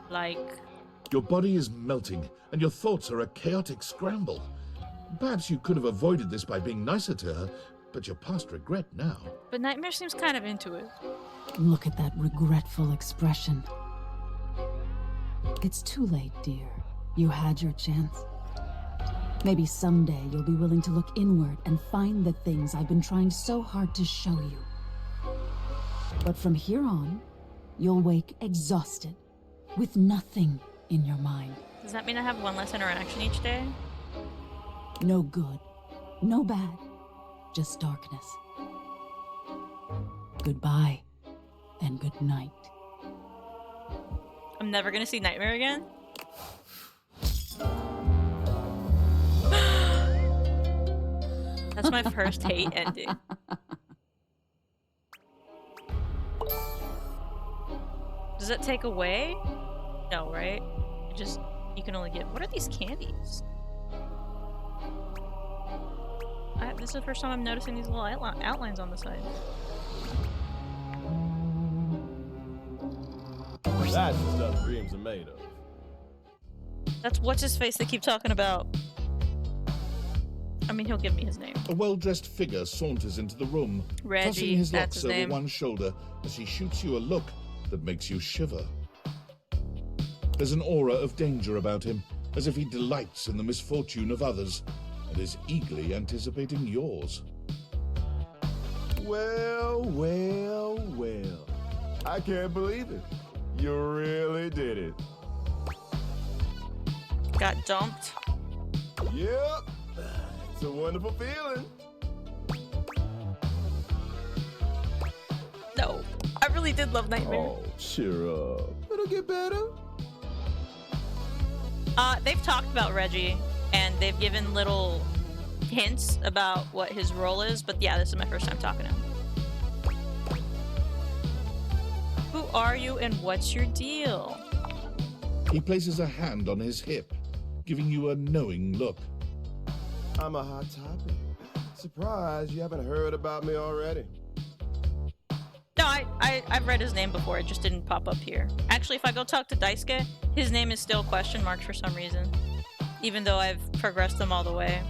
Like... Your body is melting, and your thoughts are a chaotic scramble. Perhaps you could have avoided this by being nicer to her, but you're past regret now. But Nightmare seems kind of into it. Look at that regretful expression. It's too late, dear. You had your chance. Maybe someday you'll be willing to look inward and find the things I've been trying so hard to show you. But from here on, you'll wake exhausted, with nothing in your mind. Does that mean I have one less interaction each day? No good, no bad, just darkness. Goodbye, and good night. I'm never gonna see Nightmare again? That's my first hate ending. Does it take away? No, right? You can only get... What are these candies? This is the first time I'm noticing these little outlines on the side. That's the stuff dreams are made of. That's what's-his-face they keep talking about. I mean, he'll give me his name. A well-dressed figure saunters into the room, Reggie, tossing his that's locks his over name. one shoulder as he shoots you a look that makes you shiver. There's an aura of danger about him, as if he delights in the misfortune of others and is eagerly anticipating yours. Well. I can't believe it. You really did it. Got dumped. Yep. It's a wonderful feeling. No, I really did love Nightmare. Oh, cheer up. It'll get better. They've talked about Reggie, and they've given little hints about what his role is, but yeah, this is my first time talking to him. Who are you and what's your deal? He places a hand on his hip, giving you a knowing look. I'm a hot topic. Surprised you haven't heard about me already. No, I've read his name before. It just didn't pop up here. Actually, if I go talk to Daisuke, his name is still question marked for some reason, even though I've progressed them all the way.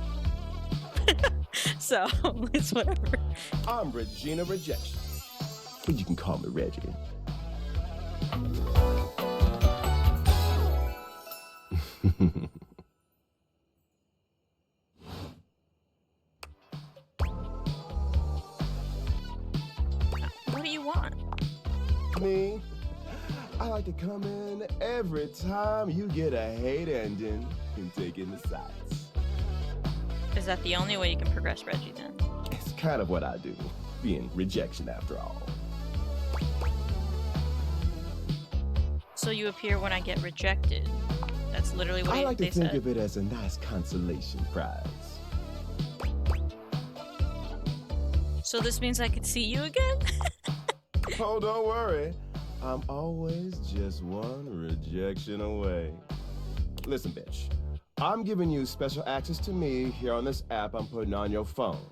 So it's whatever. I'm Regina Rejection, but you can call me Reggie. What do you want? Me? I like to come in every time you get a hate ending and take in the sights. Is that the only way you can progress Reggie then? It's kind of what I do, being rejection after all. So you appear when I get rejected. That's literally what I like to they think said. of it as a nice consolation prize. So this means I could see you again? Oh, don't worry. I'm always just one rejection away. Listen, bitch. I'm giving you special access to me here on this app I'm putting on your phone.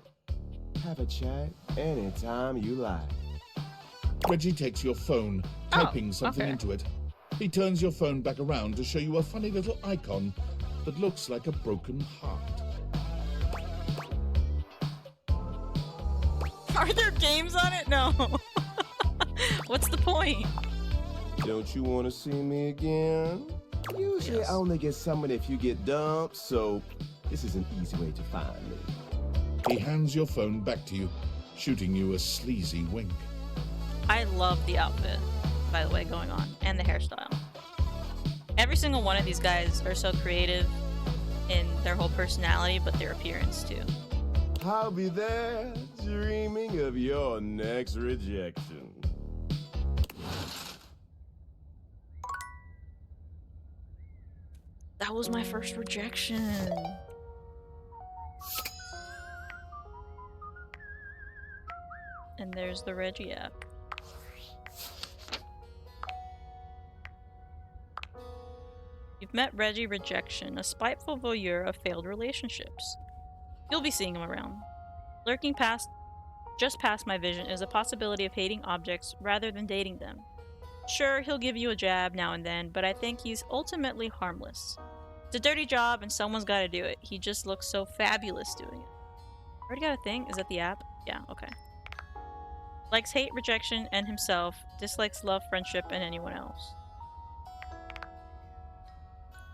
Have a chat anytime you like. Reggie takes your phone, typing something into it. He turns your phone back around to show you a funny little icon that looks like a broken heart. Are there games on it? No. What's the point? Don't you want to see me again? Usually I only get summoned if you get dumped, so this is an easy way to find me. He hands your phone back to you, shooting you a sleazy wink. I love the outfit, by the way, going on, and the hairstyle. Every single one of these guys are so creative in their whole personality, but their appearance too. I'll be there dreaming of your next rejection. That was my first rejection. And there's the Reggie app. You've met Reggie Rejection, a spiteful voyeur of failed relationships. You'll be seeing him around. Lurking just past my vision is a possibility of hating objects rather than dating them. Sure, he'll give you a jab now and then, but I think he's ultimately harmless. It's a dirty job and someone's gotta do it. He just looks so fabulous doing it. Already got a thing? Is that the app? Yeah, okay. Likes hate, rejection, and himself. Dislikes love, friendship, and anyone else.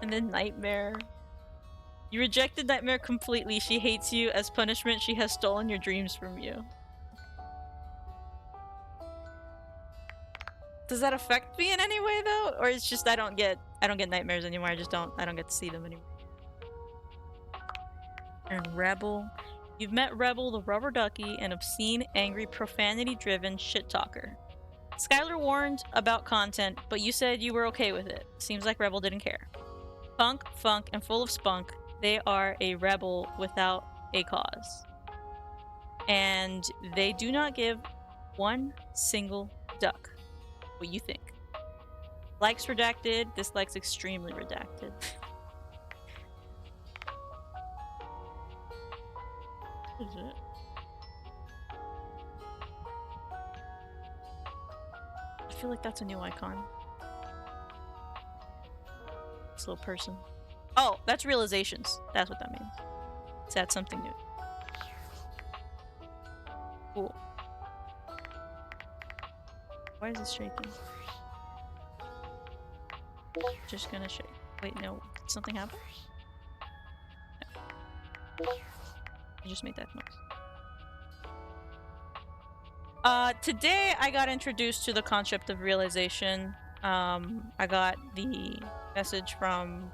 And then Nightmare. You rejected Nightmare completely. She hates you. As punishment, she has stolen your dreams from you. Does that affect me in any way though? Or it's just I don't get nightmares anymore. I don't get to see them anymore. And Rebel. You've met Rebel, the rubber ducky, an obscene, angry, profanity-driven shit-talker. Skylar warned about content, but you said you were okay with it. Seems like Rebel didn't care. Punk, funk, and full of spunk, they are a rebel without a cause. And they do not give one single duck what you think. Likes redacted, dislikes extremely redacted. What is it? I feel like that's a new icon. This little person. Oh, that's realizations. That's what that means. Is that something new? Cool. Why is it shaking? Just gonna shake. Wait, no. Did something happen? No. I just made that noise. Today I got introduced to the concept of realization. I got the message from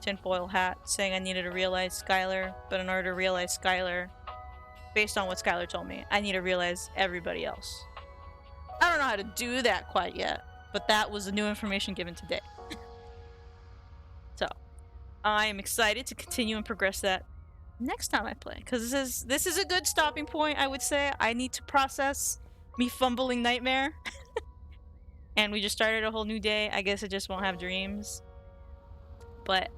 Tinfoil Hat saying I needed to realize Skylar, but in order to realize Skylar, based on what Skylar told me, I need to realize everybody else. I don't know how to do that quite yet, but that was the new information given today. So, I am excited to continue and progress that next time I play, because this is a good stopping point. I would say I need to process me fumbling Nightmare. And we just started a whole new day. I guess I just won't have dreams. but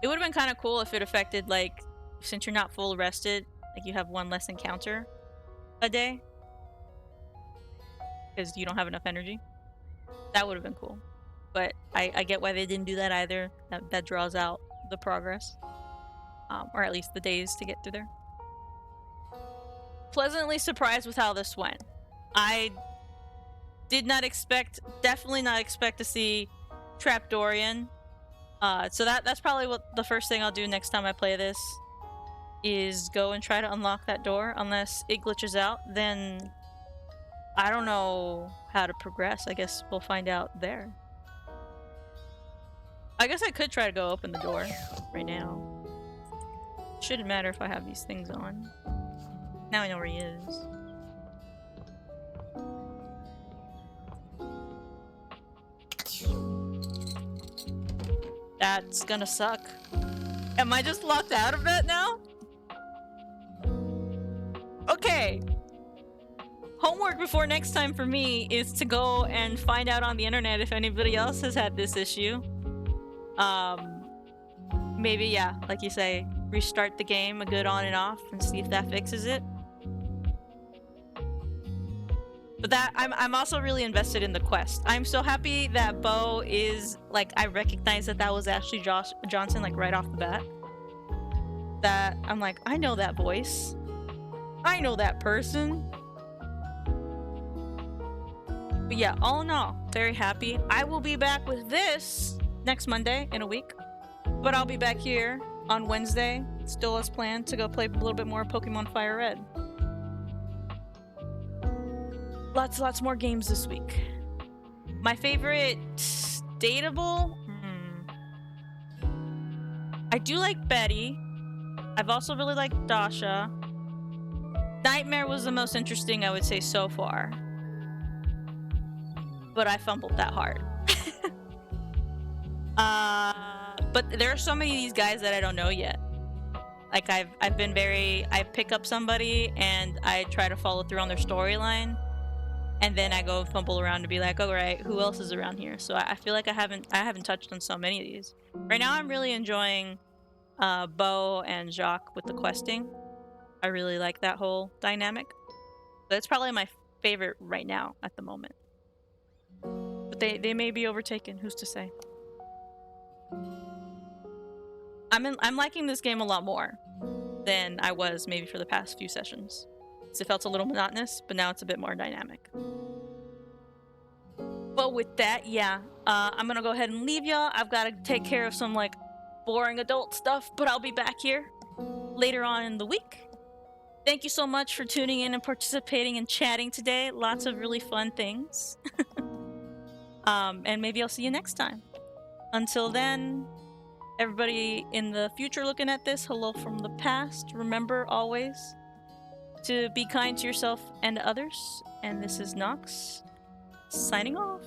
it would have been kind of cool if it affected, like, since you're not full rested, like you have one less encounter a day because you don't have enough energy. That would have been cool, but I get why they didn't do that either. That draws out the progress, or at least the days to get through there. Pleasantly surprised with how this went. I did not expect, definitely not expect to see Trap Dorian. So that's probably what the first thing I'll do next time I play this is go and try to unlock that door. Unless it glitches out, then I don't know how to progress. I guess we'll find out there. I guess I could try to go open the door right now. Shouldn't matter if I have these things on. Now I know where he is. That's gonna suck. Am I just locked out of that now? Okay. Homework before next time for me is to go and find out on the internet if anybody else has had this issue. Maybe, yeah, like you say, restart the game a good on and off and see if that fixes it. But that I'm also really invested in the quest. I'm so happy that Bo is, like, I recognize that was actually Josh Johnson, like, right off the bat. That I'm like, I know that voice. I know that person. But yeah, all in all, very happy. I will be back with this next Monday in a week. But I'll be back here on Wednesday, still as planned, to go play a little bit more Pokemon Fire Red. Lots more games this week. My favorite dateable? I do like Betty. I've also really liked Dasha. Nightmare was the most interesting, I would say, so far. But I fumbled that hard. But there are so many of these guys that I don't know yet. Like, I've been I pick up somebody and I try to follow through on their storyline. And then I go fumble around to be like, all right, who else is around here? So I feel like I haven't touched on so many of these. Right now, I'm really enjoying Bo and Jacques with the questing. I really like that whole dynamic. That's probably my favorite right now at the moment. But they may be overtaken. Who's to say? I'm liking this game a lot more than I was maybe for the past few sessions. It felt a little monotonous, but now it's a bit more dynamic. But with that, yeah, I'm gonna go ahead and leave y'all. I've got to take care of some, like, boring adult stuff, but I'll be back here later on in the week. Thank you so much for tuning in and participating and chatting today. Lots of really fun things. And maybe I'll see you next time. Until then, everybody in the future looking at this, hello from the past. Remember always to be kind to yourself and others. And this is Nox, signing off.